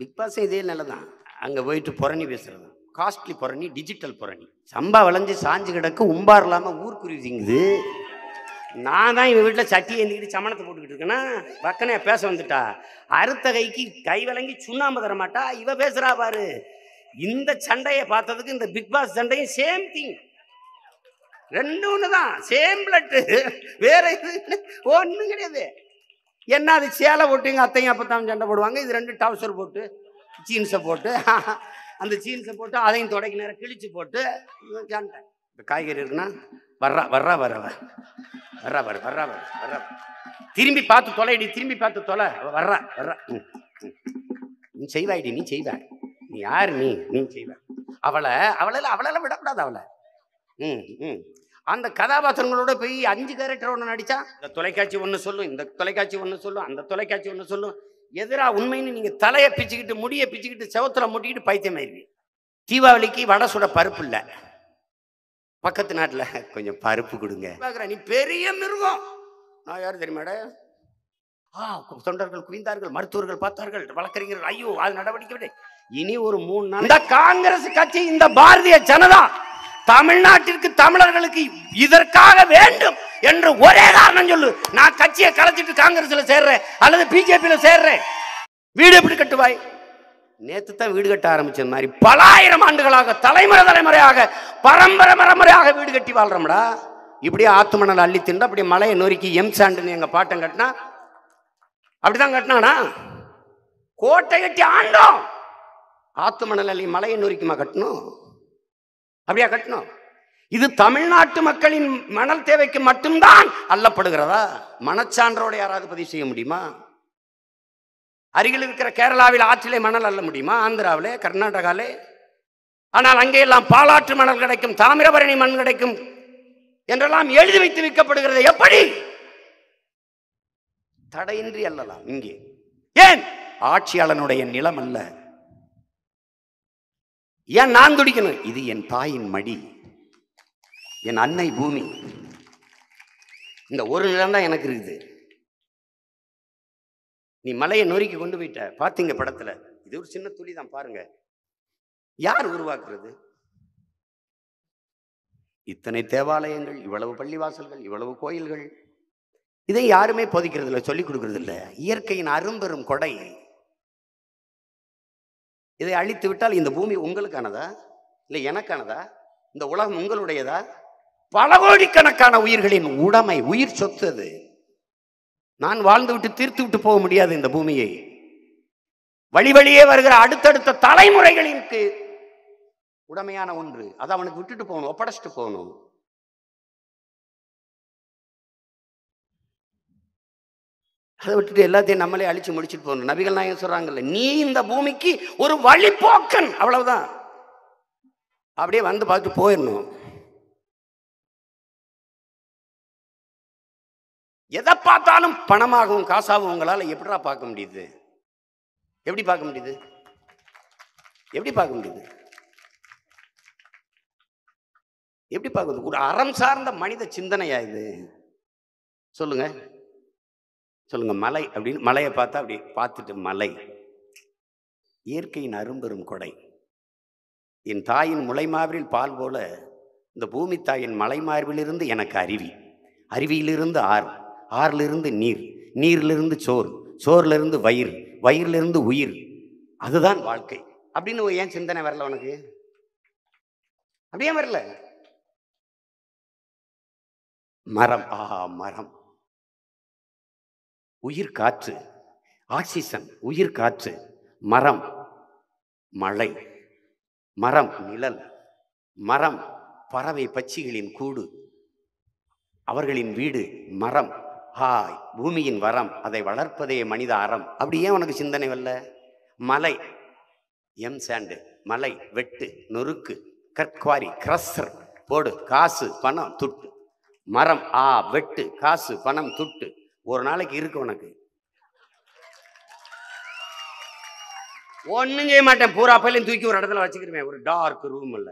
Big pass இதே நல்லதான். அங்கே போயிட்டு புரணி பேசுறது, காஸ்ட்லி புரணி, டிஜிட்டல் புரணி. சம்பா விளைஞ்சு சாஞ்சு கிடக்கு, உம்பார் இல்லாமல் ஊர்க்குருவி திங்குது. நான் தான் இவன் வீட்டில் சட்டியை ஏந்திக்கிட்டு சமணத்தை போட்டுக்கிட்டு இருக்கேன்னா பக்கனே பேச வந்துட்டா. அறுத்த கைக்கு கை விளங்கி சுண்ணாம்பு தர மாட்டா, இவ பேசுறா பாரு. இந்த சண்டையை பார்த்ததுக்கு இந்த பிக் பாஸ் சண்டையும் சேம் திங், ரெண்டு ஒன்று தான், சேம் பிளட்டு, வேற இது ஒன்றும் கிடையாது. என்ன அது சேலை போட்டு எங்கள் அத்தையும் அப்பத்தான் சண்டை போடுவாங்க. இது ரெண்டு டவுசர் போட்டு ஜீன்ஸை போட்டு அந்த ஜீன்ஸை போட்டு அதையும் தொடக்கி நேரம் கிழிச்சு போட்டு சண்டை. இப்போ காய்கறி இருக்குன்னா வர்றா வர்றா வர்றா வர்றா வர்றா வர்றா வர்றா, திரும்பி பார்த்து தொலைடி, திரும்பி பார்த்து தொலை, வர்றா வர்றா. நீ செய்வாய்டி, நீ செய்வாய், நீ யார், நீ செய்வாய். அவளெல்லாம் விடக்கூடாது. அவளை அந்த கதாபாத்திரங்களோட போய் 5 கேரக்டர் ஒன்று நடிச்சா, இந்த தொலைக்காட்சி ஒன்று சொல்லும், இந்த தொலைக்காட்சி ஒன்று சொல்லும், அந்த தொலைக்காட்சி ஒன்று சொல்லும். எதிராக உண்மைன்னு நீங்கள் தலையை பிச்சுக்கிட்டு முடியை பிச்சுக்கிட்டு செவத்துல முட்டிக்கிட்டு பைத்தியமாயிருவீங்க. தீபாவளிக்கு வடை சுட பருப்பு இல்லை, பக்கத்து நாட்டில் கொஞ்சம் பருப்பு கொடுங்க பார்க்குற. நீ பெரிய மிருகம். நான் யார் தெரியுமாட? தொண்டர்கள் குவிந்தார்கள், மருத்துவர்கள் பார்த்தார்கள், வழக்கறிஞர்கள், ஐயோ அது நடவடிக்கை விட. இனி ஒரு 3 நாள் இந்த காங்கிரஸ் கட்சி, இந்த பாரதிய ஜனதா தமிழ்நாட்டிற்கு தமிழர்களுக்கு இதற்காக வேண்டும் என்று ஒரே காரணம் சொல்லு. நான் கட்சியை கலைச்சிட்டு காங்கிரஸ்ல சேர்றேன் அல்லது பிஜேபியில சேர்றேன். வீடு எப்படி கட்டுவாய்? நேத்து தான் வீடு கட்ட ஆரம்பிச்ச மாதிரி பல ஆயிரம் ஆண்டுகளாக தலைமுறையாக பரம்பரையாக வீடு கட்டி வாழ்றோம்டா. இப்படியே ஆத்து மணல் அள்ளி தின்று அப்படியே மலையை நொறுக்கி எம்சாண்டுன்னு எங்க பாட்டம் கட்டினா அப்படிதான் கட்டினானா? கோட்டை கட்டி ஆண்டோம். ஆத்து மணல் அள்ளி மலையை நொறுக்கிமா கட்டணும்? அப்படியா கட்டணும்? இது தமிழ்நாட்டு மக்களின் மணல் தேவைக்கு மட்டும்தான் அள்ளப்படுகிறதா? மனச்சான்றோட யாராவது பதிவு செய்ய முடியுமா? அருகில் இருக்கிற கேரளாவில் ஆற்றிலே மணல் அள்ள முடியுமா? ஆந்திராவிலே, கர்நாடகாவிலே? ஆனால் அங்கே எல்லாம் பாலாற்று மணல் கிடைக்கும், தாமிரபரணி மண் கிடைக்கும் என்றெல்லாம் எழுதி வைத்து விற்கப்படுகிறது. எப்படி? தடையின்றி அல்லலாம். இங்கே ஏன்? ஆட்சியாளனுடைய நிலம் அல்ல. ஏன் நான் துடிக்கணும்? இது என் தாயின் மடி, என் அன்னை பூமி. இந்த ஒரு நிலம் தான் எனக்கு இருக்குது. நீ மலையை நொறுக்கி கொண்டு போயிட்ட. பார்த்தீங்க படத்துல, இது ஒரு சின்ன துளி தான் பாருங்க. யார் உருவாக்குறது? இத்தனை தேவாலயங்கள், இவ்வளவு பள்ளிவாசல்கள், இவ்வளவு கோயில்கள், இதை யாருமே போதிக்கிறது இல்லை, சொல்லிக் கொடுக்கறது இல்லை. இயற்கையின் அரும்பெரும் கொடை. இதை அழித்து விட்டால் இந்த பூமி உங்களுக்கானதா இல்லை எனக்கானதா? இந்த உலகம் உங்களுடையதா? பல கோடிக்கணக்கான உயிர்களின் உடைமை, உயிர் சொத்து அது. நான் வாழ்ந்து விட்டு தீர்த்து விட்டு போக முடியாது இந்த பூமியை. வழி வழியே வருகிற அடுத்தடுத்த தலைமுறைகளுக்கு உடமையான ஒன்று. அதை அவனுக்கு விட்டுட்டு போகணும், ஒப்படைச்சிட்டு போகணும். அதை விட்டுட்டு எல்லாத்தையும் நம்மளே அழிச்சு முடிச்சுட்டு போகணும். நபிகள் நாயகம் சொல்றாங்கல்ல, நீ இந்த பூமிக்கு ஒரு வழிபோக்கன், அவ்வளவுதான். அப்படியே வந்து பார்த்துட்டு போயிடணும். எதை பார்த்தாலும் பணமாகவும் காசாகவும் உங்களால் எப்படிடா பார்க்க முடியுது? எப்படி பார்க்க முடியுது? எப்படி பார்க்க முடியுது? எப்படி பார்க்குது? ஒரு அறம் சார்ந்த மனித சிந்தனையா இது? சொல்லுங்க சொல்லுங்க. மலை அப்படின்னு மலையை பார்த்தா அப்படி பார்த்துட்டு, மலை இயற்கையின் அரும்பெரும் கொடை. என் தாயின் முளைமார்பில் பால் போல இந்த பூமி தாயின் மலைமார்பிலிருந்து எனக்கு அருவி, அருவியிலிருந்து ஆறு, ஆறிலிருந்து நீர், நீரிலிருந்து சோறு, சோறிலிருந்து வயிறு, வயிறிலிருந்து உயிர். அதுதான் வாழ்க்கை அப்படின்னு ஏன் சிந்தனை வரல உனக்கு? அப்படியே வரல. மரம், மரம் உயிர் காற்று, ஆக்சிஜன் உயிர் காற்று. மரம் மழை, மரம் நிழல், மரம் பறவை பட்சிகளின் கூடு, அவர்களின் வீடு. மரம் பூமியின் வரம், அதை வளர்ப்பதே மனித அறம். அப்படி ஏன் உனக்கு சிந்தனை வரல? மலை எம் சாண்டு, மலை வெட்டு, நொறுக்கு, கற்குவாரி, கிரஸ்ஸர் போடு, காசு பணம் துட்டு. மரம் வெட்டு, காசு பணம் துட்டு. ஒரு நாளைக்கு இருக்கு உனக்கு. ஒன்னும் செய்ய மாட்டேன், பூரா பையிலையும் தூக்கி ஒரு இடத்துல வச்சுக்கிருவேன், ஒரு டார்க் ரூம் இல்ல.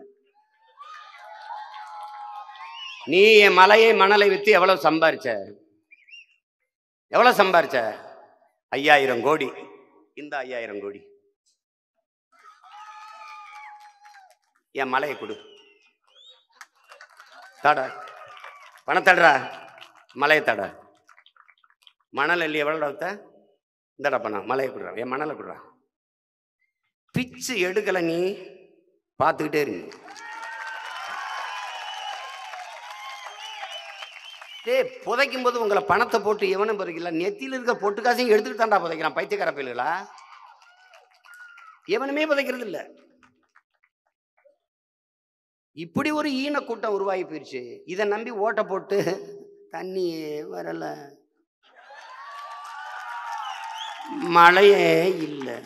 நீ என் மலையை மணலை வித்து எவ்வளவு சம்பாரிச்ச? எவ்வளவு சம்பாரிச்ச? 5000 கோடி. இந்த 5000 கோடி என் மலையை கொடு, தாடா பணத்தடா, மலையை தாடா. மணல் இல்லையா எவ்வளோ இந்தடா பணம், மலையை கொடுறா, என் மணலை கொடுறா. பிச்சு எடுக்கலை, நீ பார்த்துக்கிட்டே இருங்க. புதைக்கும் போது உங்களை பணத்தை போட்டு எவனும் புதைக்கல, நெத்தியில் இருக்க பொட்டு காசையும் எடுத்துட்டு தாண்டா புதைக்கிறான். பைத்தியக்கார பயில்களா, எவனுமே புதைக்கிறது இல்லை. இப்படி ஒரு ஈன கூட்டம் உருவாகி போயிடுச்சு. இதை நம்பி ஓட்ட போட்டு தண்ணி வரல, மழையே இல்லை,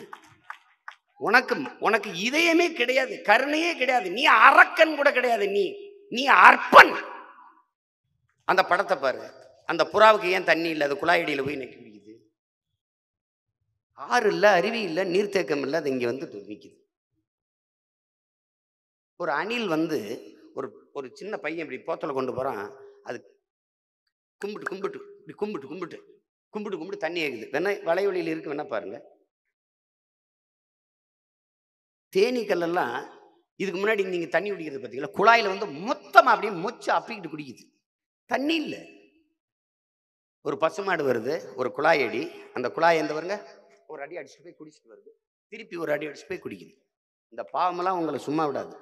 உனக்கு உனக்கு இதயமே கிடையாது, கருணையே கிடையாது, நீ அரக்கன் கூட கிடையாது, நீ அற்பன். அந்த படத்தை பாரு, அந்த புறாவுக்கு ஏன் தண்ணி இல்லை? அது குழாயடியில் போய் நிற்க முடியுது. ஆறு இல்லை, அருவி இல்லை, நீர்த்தேக்கம் இல்லை, அது இங்கே வந்து நிற்குது. ஒரு அணில் வந்து ஒரு சின்ன பையன் இப்படி போத்தலை கொண்டு போகிறான், அது கும்பிட்டு கும்பிட்டு இப்படி கும்பிட்டு கும்பிட்டு கும்பிட்டு கும்பிட்டு தண்ணி ஏகுது. வேணா வளைவெளியில் இருக்கு, வேணா பாருங்க. தேனீக்கல்லாம் இதுக்கு முன்னாடி நீங்கள் தண்ணி குடிக்கிறது பார்த்தீங்களா, குழாயில் வந்து மொத்தமாக அப்படியே மொச்சு அப்பிக்கிட்டு குடிக்குது, தண்ணி இல்லை. ஒரு பசுமாடு வருது, ஒரு குழாய் அடி, அந்த குழாய் எந்த வருங்க ஒரு அடி அடிச்சுட்டு போய் குடிச்சிட்டு வருது, திருப்பி ஒரு அடி அடிச்சுட்டு போய் குடிக்குது. இந்த பாவமெல்லாம் உங்களை சும்மா விடாது.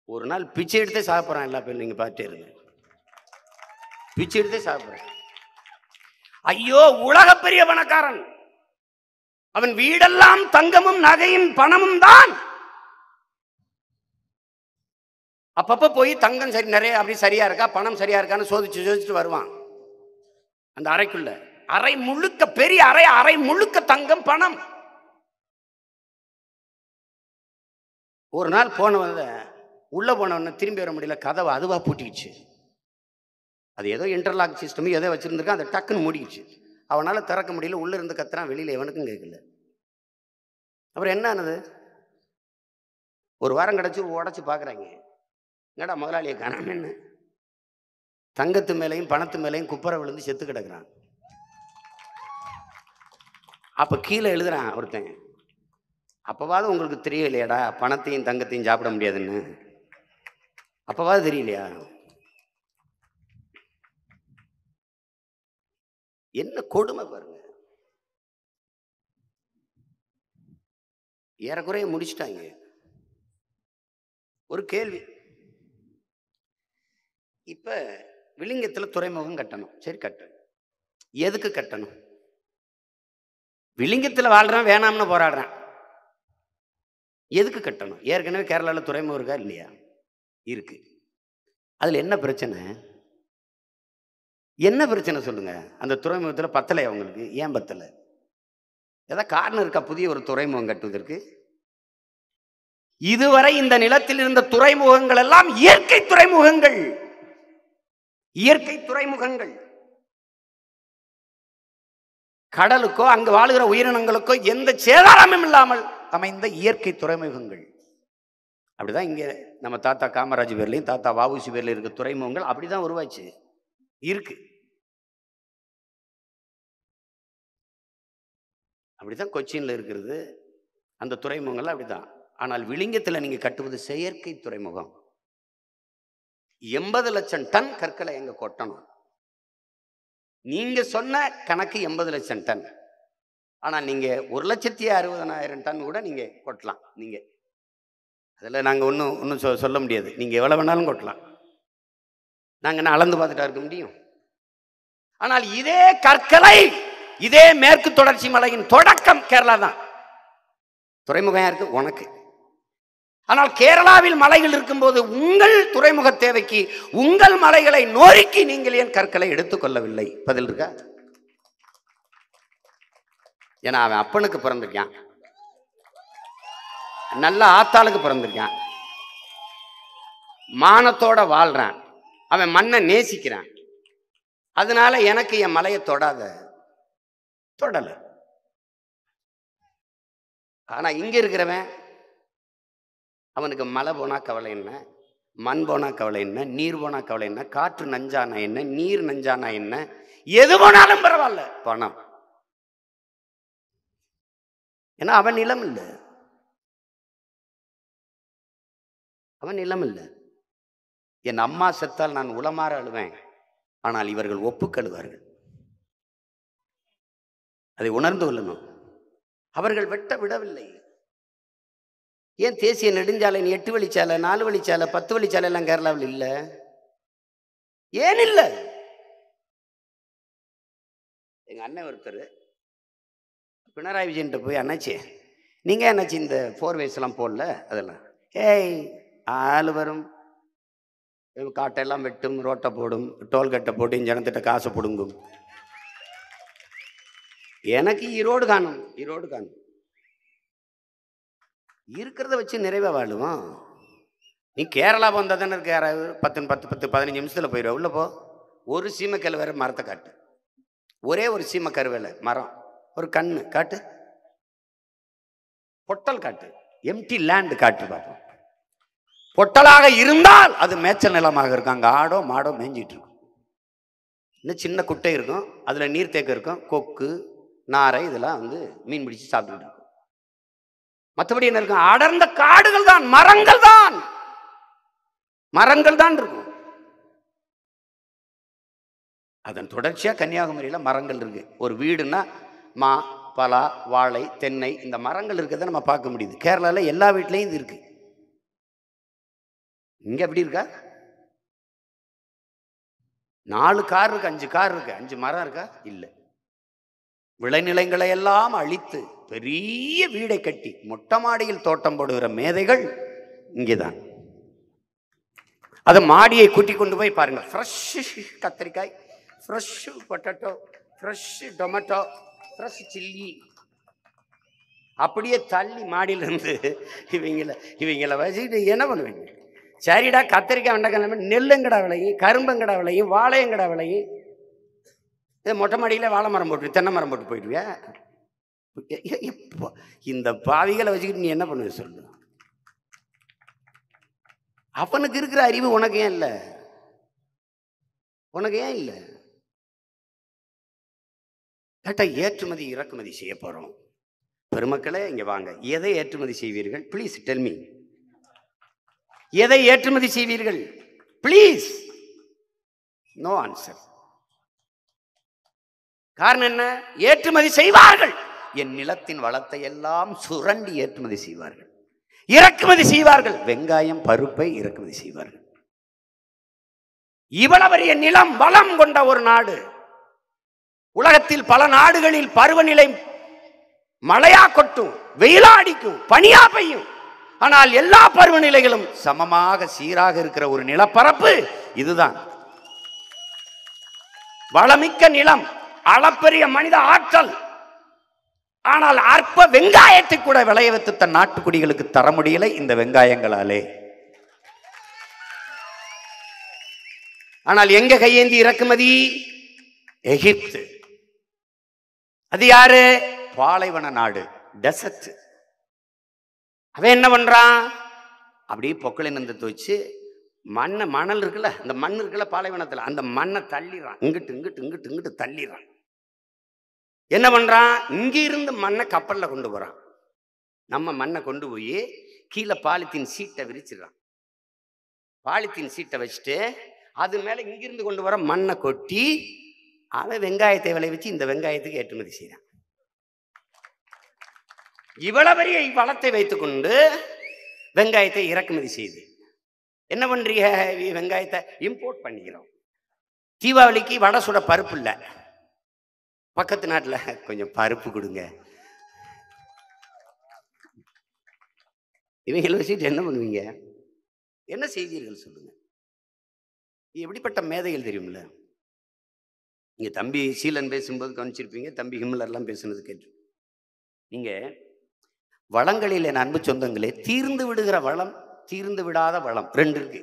ஒரு நாள் பிச்சை எடுத்தே சாப்பிட்றான் எல்லா பேரும், நீங்கள் பார்த்துட்டே இருங்க, பிச்சை எடுத்தே சாப்பிட்றேன். ஐயோ, உலக பெரிய பணக்காரன், அவன் வீடெல்லாம் தங்கமும் நகையும் பணமும் தான். அப்பப்ப போய் தங்கம் சரி நிறைய அப்படி சரியா இருக்கா, பணம் சரியா இருக்கான்னு சோதிச்சுட்டு வருவான். அந்த அறைக்குள்ள, அறை முழுக்க பெரிய அறை, அறை முழுக்க தங்கம் பணம். ஒரு நாள் போனவன் உள்ள போனவன திரும்பி வர முடியல, கதவை அதுவா பூட்டிக்கிச்சு. அது ஏதோ இன்டர்லாக் சிஸ்டம் ஏதோ வச்சிருந்துருக்கான், அதை டக்குன்னு மூடிக்கிச்சு. அவனால திறக்க முடியல, உள்ள இருந்து கத்துறான், வெளியில எவனுக்கும் கேட்கல. அப்புறம் என்ன ஆனது? ஒரு வாரம் கிடச்சி உடச்சி பார்க்குறாங்க, என்னடா முதலாளியை காணாமன்னு. தங்கத்து மேலையும் பணத்து மேலையும் குப்பரை விழுந்து செத்து கிடக்குறான். அப்போ கீழே எழுதுறான் ஒருத்தன், அப்போவாது உங்களுக்கு தெரியலையாடா பணத்தையும் தங்கத்தையும் சாப்பிட முடியாதுன்னு, அப்போவாது தெரியலையா? என்ன கொடுமை பாருங்க. ஏறக்குறைய முடிச்சுட்டாங்க. ஒரு கேள்வி, இப்ப விளிங்கத்துல துறைமுகம் கட்டணும், சரி கட்டணும், எதுக்கு கட்டணும்? விளிங்கத்துல வாழ்றான், வேணாம்னு போராடுறான், எதுக்கு கட்டணும்? ஏற்கனவே கேரளாவில் துறைமுகம் இருக்கா இல்லையா? இருக்கு. அதுல என்ன பிரச்சனை? என்ன பிரச்சனை சொல்லுங்க? அந்த துறைமுகத்தில் பத்தலை அவங்களுக்கு, ஏன் பத்தலை? ஏதாவது காரணம் இருக்கா புதிய ஒரு துறைமுகம் கட்டுவதற்கு? இதுவரை இந்த நிலத்தில் இருந்த துறைமுகங்கள் எல்லாம் இயற்கை துறைமுகங்கள், இயற்கை துறைமுகங்கள். கடலுக்கோ அங்கு வாழுகிற உயிரினங்களுக்கோ எந்த சேதாரமும் இல்லாமல் அமைந்த இயற்கை துறைமுகங்கள். அப்படிதான் இங்க நம்ம தாத்தா காமராஜ் பேர்லையும் தாத்தா வஉசி பேர்ல இருக்க துறைமுகங்கள் அப்படிதான் உருவாச்சு, இருக்கு. அப்படிதான் கொச்சின்ல இருக்கிறது, அந்த துறைமுகங்கள் அப்படிதான். ஆனால் விளிங்கத்தில் நீங்க கட்டுவது செயற்கை துறைமுகம். 80 லட்சம் டன் கற்களை எங்க கொட்டணும்? நீங்க சொன்ன கணக்கு 80 லட்சம் டன். ஆனா நீங்க 1,60,60,000 டன் கூட நீங்க கொட்டலாம். நீங்க அதில் நாங்கள் ஒன்றும் சொல்ல முடியாது, நீங்க எவ்வளவு வேணாலும் கொட்டலாம். நாங்க என்ன அளந்து பார்த்துட்டா இருக்க முடியும்? ஆனால் இதே கற்களை, இதே மேற்கு தொடர்ச்சி மலையின் தொடக்கம் கேரளா தான். துறைமுகம் இருக்கு உனக்கு. ஆனால் கேரளாவில் மலைகள் இருக்கும்போது உங்கள் துறைமுக தேவைக்கு உங்கள் மலைகளை நோக்கி நீங்கள் ஏன் கற்களை எடுத்துக்கொள்ளவில்லை? பதில் இருக்கா? ஏன்னா அவன் அப்பனுக்கு பிறந்திருக்கான், நல்ல ஆத்தாளுக்கு பிறந்திருக்கான், மானத்தோட வாழ்றான், அவன் மண்ணை நேசிக்கிறான். அதனால எனக்கு என் மலையை தொடாத, தொடல. ஆனா இங்க இருக்கிறவன், அவனுக்கு மழை போனா கவலை என்ன, மண் போனா கவலை என்ன, நீர் போனா கவலை என்ன, காற்று நஞ்சானா என்ன, நீர் நஞ்சானா என்ன, எது போனாலும் பரவாயில்ல, பணம். ஏன்னா அவன் நிலம் இல்லை. அவன் நிலம் இல்லை. என் அம்மா செத்தால் நான் உளமாற அழுவேன், ஆனால் இவர்கள் ஒப்புக்கழுவார்கள். அதை உணர்ந்து கொள்ளணும். அவர்கள் வெட்ட விடவில்லை. ஏன் தேசிய நெடுஞ்சாலை 8 வழிச்சாலை 4 வழிச்சாலை 10 வழிச்சாலை எல்லாம் கேரளாவில் இல்லை? ஏன் இல்லை? எங்க அண்ணன் ஒருத்தர் பினராயி விஜயன்ட்ட போய், அண்ணாச்சி நீங்க என்னாச்சு இந்த 4 ways எல்லாம் போடல? அதெல்லாம் ஏய் ஆள் வரும், காட்டெல்லாம் வெட்டும், ரோட்டை போடும், டோல்கட்டை போட்டு ஜனத்திட்ட காசை பிடுங்கும். எனக்கு ஈரோடு காணும், ஈரோடு காணும். இருக்கிறத வச்சு நிறைவா வாழுவோம். நீ கேரளா வந்தா தானே இருக்க, யாராவது 10-15 நிமிஷத்தில் போயிடுவா. உள்ள போ, ஒரு சீமக்கல் வேற மரத்தை காட்டு, ஒரே ஒரு சீம கருவேலை மரம், ஒரு கண்ணு காட்டு, பொட்டல் காட்டு, எம்டி லேண்ட் காட்டு பார்ப்போம். பொட்டலாக இருந்தால் அது மேய்ச்சல் நிலமாக இருக்கும். அங்கே ஆடோ மாடோ மேய்ஞ்சிட்டு இருக்கும். இன்னும் சின்ன குட்டை இருக்கும், அதில் நீர்த்தேக்கம் இருக்கும், கொக்கு நாரை இதெல்லாம் மீன் பிடிச்சி சாப்பிட்டுட்டு இருக்கும். மற்றபடி என்ன இருக்கும்? அடர்ந்த காடுகள் தான், மரங்கள் தான், மரங்கள் தான் இருக்கும். அதன் தொடர்ச்சியாக கன்னியாகுமரியில் மரங்கள் இருக்கு. ஒரு வீடுன்னா மா, பலா, வாழை, தென்னை, இந்த மரங்கள் இருக்கிறத நம்ம பார்க்க முடியுது. கேரளாவில் எல்லா வீட்லையும் இது இருக்கு. இங்க எப்படி இருக்கா? 4 கார் இருக்கு, 5 கார் இருக்கு, 5 மரம் இருக்கா? இல்லை. விளைநிலங்களை எல்லாம் அழித்து பெரிய வீடை கட்டி மொட்டை மாடியில் தோட்டம் போடுகிற மேதைகள் இங்கேதான். அது மாடியை கூட்டி கொண்டு போய் பாருங்க, ஃப்ரெஷ் கத்திரிக்காய், fresh potato, fresh tomato, fresh chilli, அப்படியே தள்ளி மாடியிலிருந்து இவங்கள வச்சுக்கிட்டு என்ன பண்ணுவீங்க? சரிடா கத்திரிக்காய் வெண்டைக்காய் நெல்லுங்கடா விளையும், கரும்பங்கடா விளையும், வாழையங்கடா விளையும். இதை மொட்டை மாடியில் வாழை மரம் போட்டு தென்னை மரம் போட்டு போயிடுவியா? இந்த பாவிகளை வச்சுக்கிட்டு நீ என்ன பண்ணுவ சொல்லு? அவனுக்கு இருக்கிற அறிவு உனக்கு ஏன் இல்லை? உனக்கு ஏன் இல்லை? கேட்டா ஏற்றுமதி இறக்குமதி செய்ய போறோம். பெருமக்களே இங்க வாங்க, எதை ஏற்றுமதி செய்வீர்கள்? Please tell me. எதை ஏற்றுமதி செய்வீர்கள்? ப்ளீஸ். No answer. காரணம் என்ன? ஏற்றுமதி செய்வார்கள். என் நிலத்தின் வளத்தை எல்லாம் சுரண்டி ஏற்றுமதி செய்வார்கள், இறக்குமதி செய்வார்கள். வெங்காயம், பருப்பை இறக்குமதி செய்வார்கள். இவ்வளவு பெரிய நிலம் வளம் கொண்ட ஒரு நாடு. உலகத்தில் பல நாடுகளில் பருவநிலை மழையா கொட்டும், வெயிலா அடிக்கும், பனியா பெய்யும். ஆனால் எல்லா பருவநிலைகளும் சமமாக சீராக இருக்கிற ஒரு நிலப்பரப்பு இதுதான். வளமிக்க நிலம், அளப்பெரிய மனித ஆற்றல். ஆனால் அற்ப வெங்காயத்தை கூட விளைய வைத்து தன் நாட்டுக்குடிகளுக்கு தர முடியலை இந்த வெங்காயங்களாலே. ஆனால் எங்க கையேந்தி இறக்குமதி? எகிப்து. அது யாரு? பாலைவன நாடு, டெசர்ட். அவன் என்ன பண்றான்? அப்படியே பொக்களினத்தை வச்சு மணல் இருக்குல்ல, அந்த மண் இருக்குல்ல பாலைவனத்தில், அந்த மண்ணை தள்ளிடுறான், இங்கிட்டு இங்கிட்டு இங்கிட்டு இங்கிட்டு தள்ளிடுறான். என்ன பண்றான்? இங்க இருந்து மண்ணை கப்பல்ல கொண்டு போறான். நம்ம மண்ணை கொண்டு போய் கீழே பாலித்தீன் சீட்டை விரிச்சிடறான். பாலித்தீன் சீட்டை வச்சுட்டு அது மேல இங்கிருந்து கொண்டு வர மண்ணை கொட்டி அவன் வெங்காயத்தை விளைவிச்சு இந்த வெங்காயத்துக்கு ஏற்றுமதி செய்யறான். இவ்வளவு பெரிய வளத்தை வைத்துக்கொண்டு வெங்காயத்தை இறக்குமதி செய்து என்ன பண்றீங்க? வெங்காயத்தை இம்போர்ட் பண்ணிக்கிறோம். தீபாவளிக்கு வடை சுட பருப்பு இல்லை, பக்கத்து நாட்டில் கொஞ்சம் பருப்பு கொடுங்க. இவங்களை வச்சுட்டு என்ன பண்ணுவீங்க? என்ன செய்வீர்கள் சொல்லுங்க? எப்படிப்பட்ட மேதைகள் தெரியும்ல? நீங்க தம்பி சீலன் பேசும்போது கவனிச்சிருப்பீங்க, தம்பி ஹிம்லர்லாம் பேசுனது கேட்டு. நீங்க வளங்களில் என் அன்பு சொந்தங்களே, தீர்ந்து விடுகிற வளம், தீர்ந்து விடாத வளம் ரெண்டு இருக்கு.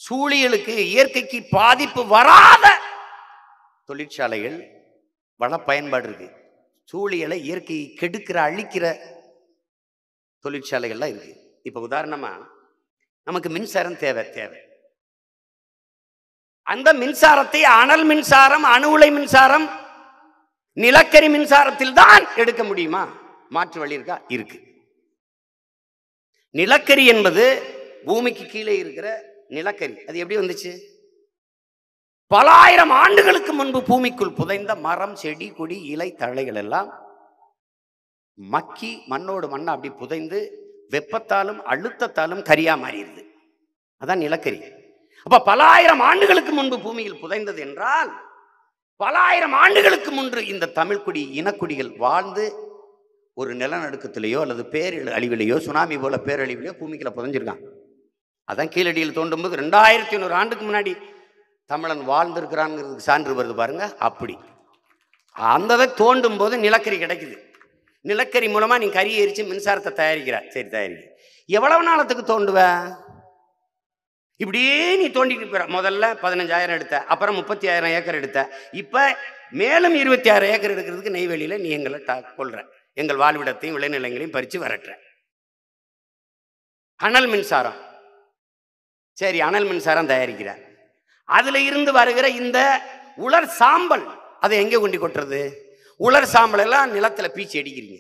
சூழியலுக்கு இயற்கைக்கு பாதிப்பு வராத தொழிற்சாலைகள் வள பயன்பாடு இருக்கு. சூழியலை இயற்கையை கெடுக்கிற அழிக்கிற தொழிற்சாலைகள்லாம் இருக்கு. இப்ப உதாரணமா நமக்கு மின்சாரம் தேவை. அந்த மின்சாரத்தை அனல் மின்சாரம், அணு உலை மின்சாரம், நிலக்கரி மின்சாரத்தில் தான் எடுக்க முடியுமா? மாற்று வழி இருக்கா? இருக்கு. நிலக்கரி என்பது பூமிக்கு கீழே இருக்கிற நிலக்கரி. அது எப்படி வந்துச்சு? பல ஆயிரம் ஆண்டுகளுக்கு முன்பு பூமிக்குள் புதைந்த மரம், செடி, கொடி, இலை, தழைகள் எல்லாம் மக்கி மண்ணோடு மண்ணை அப்படி புதைந்து வெப்பத்தாலும் அழுத்தத்தாலும் கரியா மாறிடுது. அதான் நிலக்கரி. அப்ப பல ஆயிரம் ஆண்டுகளுக்கு முன்பு பூமியில் புதைந்தது என்றால் பல ஆயிரம் ஆண்டுகளுக்கு முன்பு இந்த தமிழ்குடி இனக்குடிகள் வாழ்ந்து ஒரு நிலநடுக்கத்திலேயோ அல்லது பேரழிவிலேயோ சுனாமி போல பேரழிவிலையோ பூமிக்குள்ள புதைஞ்சிருக்கான். அதான் கீழடியில் தோண்டும் போது 2500 ஆண்டுக்கு முன்னாடி தமிழன் வாழ்ந்திருக்கிறான்ங்கிறதுக்கு சான்று வருது பாருங்க. அப்படி அந்த தோண்டும் போது நிலக்கரி கிடைக்குது. நிலக்கரி மூலமா நீ கறி எரிச்சு மின்சாரத்தை தயாரிக்கிற. சரி, தயாரிக்க எவ்வளவு நாளத்துக்கு தோண்டுவ? இப்படியே நீ தோண்டிட்டு போற. முதல்ல 15,000 எடுத்த, அப்புறம் 30,000 ஏக்கர் எடுத்த, இப்ப மேலும் 26 ஏக்கர் எடுக்கிறதுக்கு நெய்வேலியில நீ எங்களை கொள்ற. எங்கள் வாழ்விடத்தையும் விளைநிலங்களையும் பறிச்சு வரட்டுற. அனல் மின்சாரம். சரி, அனல் மின்சாரம் தயாரிக்கிற. அதுல இருந்து வருகிற இந்த உலர் சாம்பல் அதை எங்கே கொண்டு கொட்டுறது? உலர் சாம்பல் எல்லாம் நிலத்துல பீச்சி அடிக்கிறீங்க.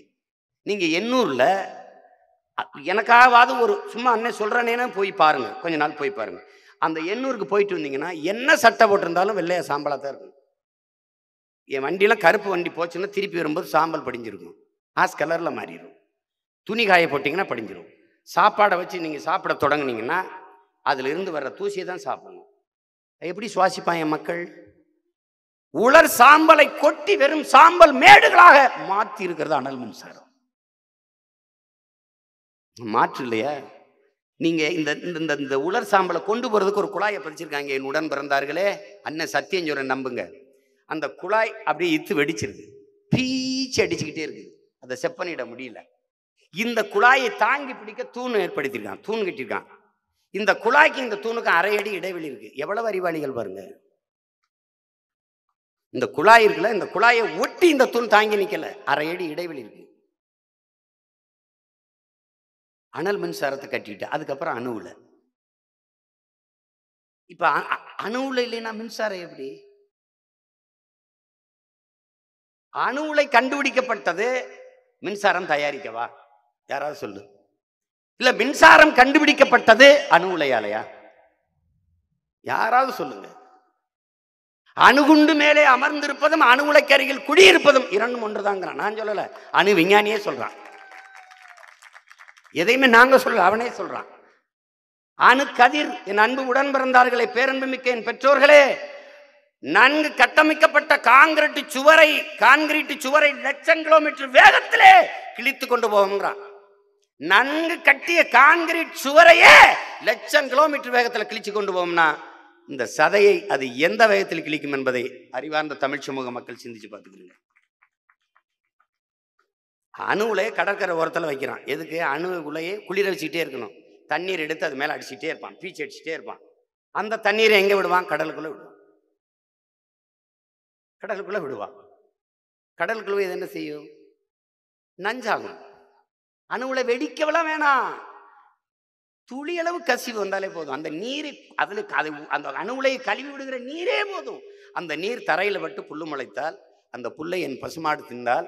நீங்க எண்ணூர்ல எனக்காவது ஒரு சும்மா அண்ணன் சொல்றேனே போய் பாருங்க, கொஞ்ச நாள் போய் பாருங்க. அந்த எண்ணூருக்கு போயிட்டு வந்தீங்கன்னா என்ன சட்டை போட்டிருந்தாலும் வெள்ளையா சாம்பலா தான் இருக்கும். என் வண்டியில கருப்பு வண்டி போச்சுன்னா திருப்பி வரும்போது சாம்பல் படிஞ்சிருக்கும், ஆஸ் கலர்ல மாறிடும். துணி காய போட்டிங்கன்னா படிஞ்சிடும். சாப்பாடை வச்சு நீங்க சாப்பிட தொடங்குனீங்கன்னா அதுல இருந்து வர்ற தூசியை தான் சாப்பிடணும். எப்படி சுவாசிப்பாங்க மக்கள்? உலர் சாம்பலை கொட்டி வெறும் சாம்பல் மேடுகளாக மாற்றி இருக்கிறது அனல் மின்சாரம். மாற்று இல்லையா? நீங்க இந்த உலர் சாம்பலை கொண்டு போறதுக்கு ஒரு குழாயை பதிச்சிருக்காங்க. என் உடன் பிறந்தார்களே, அண்ணன் சத்தியஞ்சோரன் நம்புங்க. அந்த குழாய் அப்படியே இத்து வெடிச்சிருக்கு, பீச்சு அடிச்சுக்கிட்டே இருக்குது. அதை செப்பனிட முடியல. இந்த குழாயை தாங்கி பிடிக்க தூண் ஏற்படுத்தியிருக்கான், தூண் கட்டியிருக்கான். இந்த குழாய்க்கு இந்த தூணுக்கு 1/2 அடி இடைவெளி இருக்கு. எவ்வளவு அறிவாளிகள் பாருங்க. இந்த குழாய் இருக்குல்ல, இந்த குழாயை ஒட்டி இந்த தூண் தாங்கி நிக்கல, 1/2 அடி இடைவெளி இருக்கு. அனல் மின்சாரத்தை கட்டிட்டு அதுக்கப்புறம் அணுவுல. இப்ப அணுவுல இல்லைன்னா மின்சாரம் எப்படி? அணுவுலை கண்டுபிடிக்கப்பட்டது மின்சாரம் தயாரிக்கவா? யாராவது சொல்லு. இல்ல மின்சாரம் கண்டுபிடிக்கப்பட்டது அணு உலையாலையா? யாராவது சொல்லுங்க. அணுகுண்டு மேலே அமர்ந்திருப்பதும் அணு உலைக்கருகில் குடியிருப்பதும் இரண்டும் ஒன்றுதாங்கிறான். நான் சொல்லல, அணு விஞ்ஞானியே சொல்றான். எதையுமே நாங்க சொல்ல, அவனே சொல்றான். அணு கதிர். என் அன்பு உடன் பிறந்தார்களே, பேரன்பு மிக்க என் பெற்றோர்களே, நன்கு கட்டமைக்கப்பட்ட கான்கிரீட் சுவரை லட்சம் கிலோமீட்டர் வேகத்திலே கிழித்து கொண்டு போகிறான். நன்கு கட்டிய கான்கிரீட் சுவரையே லட்சம் கிலோமீட்டர் வேகத்தில் கிழிச்சு கொண்டு போவோம்னா இந்த சதையை அது எந்த வேகத்தில் கிழிக்கும் என்பதை அறிவார்ந்த தமிழ் சமூக மக்கள் சிந்திச்சு பார்த்துக்கிறீங்க. அணு உலையை கடற்கரை ஓரத்தில் வைக்கிறான். எதுக்கு? அணு உலையை குளிர வச்சுக்கிட்டே இருக்கணும். தண்ணீர் எடுத்து அது மேலே அடிச்சுட்டே இருப்பான், பீச்சு அடிச்சுட்டே இருப்பான். அந்த தண்ணீரை எங்கே விடுவான்? கடலுக்குள்ள விடுவான். கடலுக்குள்ள விடுவான். கடலுக்குள்ள இது என்ன செய்யும்? நஞ்சாகும். அணு உலை வெடிக்கவெல்லாம் வேணாம், துளி அளவு கசிவு வந்தாலே போதும். அந்த நீரை அந்த அணு உலையை கழுவி விடுகிற நீரே போதும். அந்த நீர் தரையில் விட்டு புல்லு முளைத்தால், அந்த புல்லை என் பசுமாடு தின்றால்,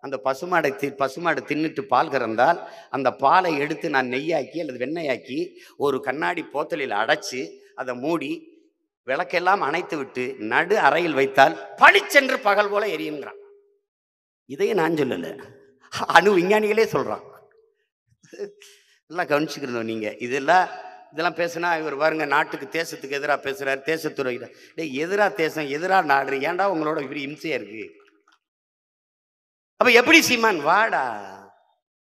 அந்த பசுமாடு தின்னுட்டு பால் கறந்தால், அந்த பாலை எடுத்து நான் நெய்யாக்கி அல்லது வெண்ணெயாக்கி ஒரு கண்ணாடி போத்தலில் அடைச்சு அதை மூடி விளக்கெல்லாம் அணைத்து விட்டு நடு அறையில் வைத்தால் பளிச்சென்று பகல் போல எரியுங்கிறான். இதையே நான் சொல்லல, அணு விஞ்ஞானிகளே சொல்றான். எல்லாம் கவனிச்சுக்கிறோம் நீங்க. இதெல்லாம் பேசுனா இவர் பாருங்க, நாட்டுக்கு தேசத்துக்கு எதிராக பேசுறாரு, தேசத்துறை எதிராக தேசம் எதிராக நாடு. ஏன்டா உங்களோட இப்படி இம்சையா இருக்கு? அப்ப எப்படி சீமான்? வாடா,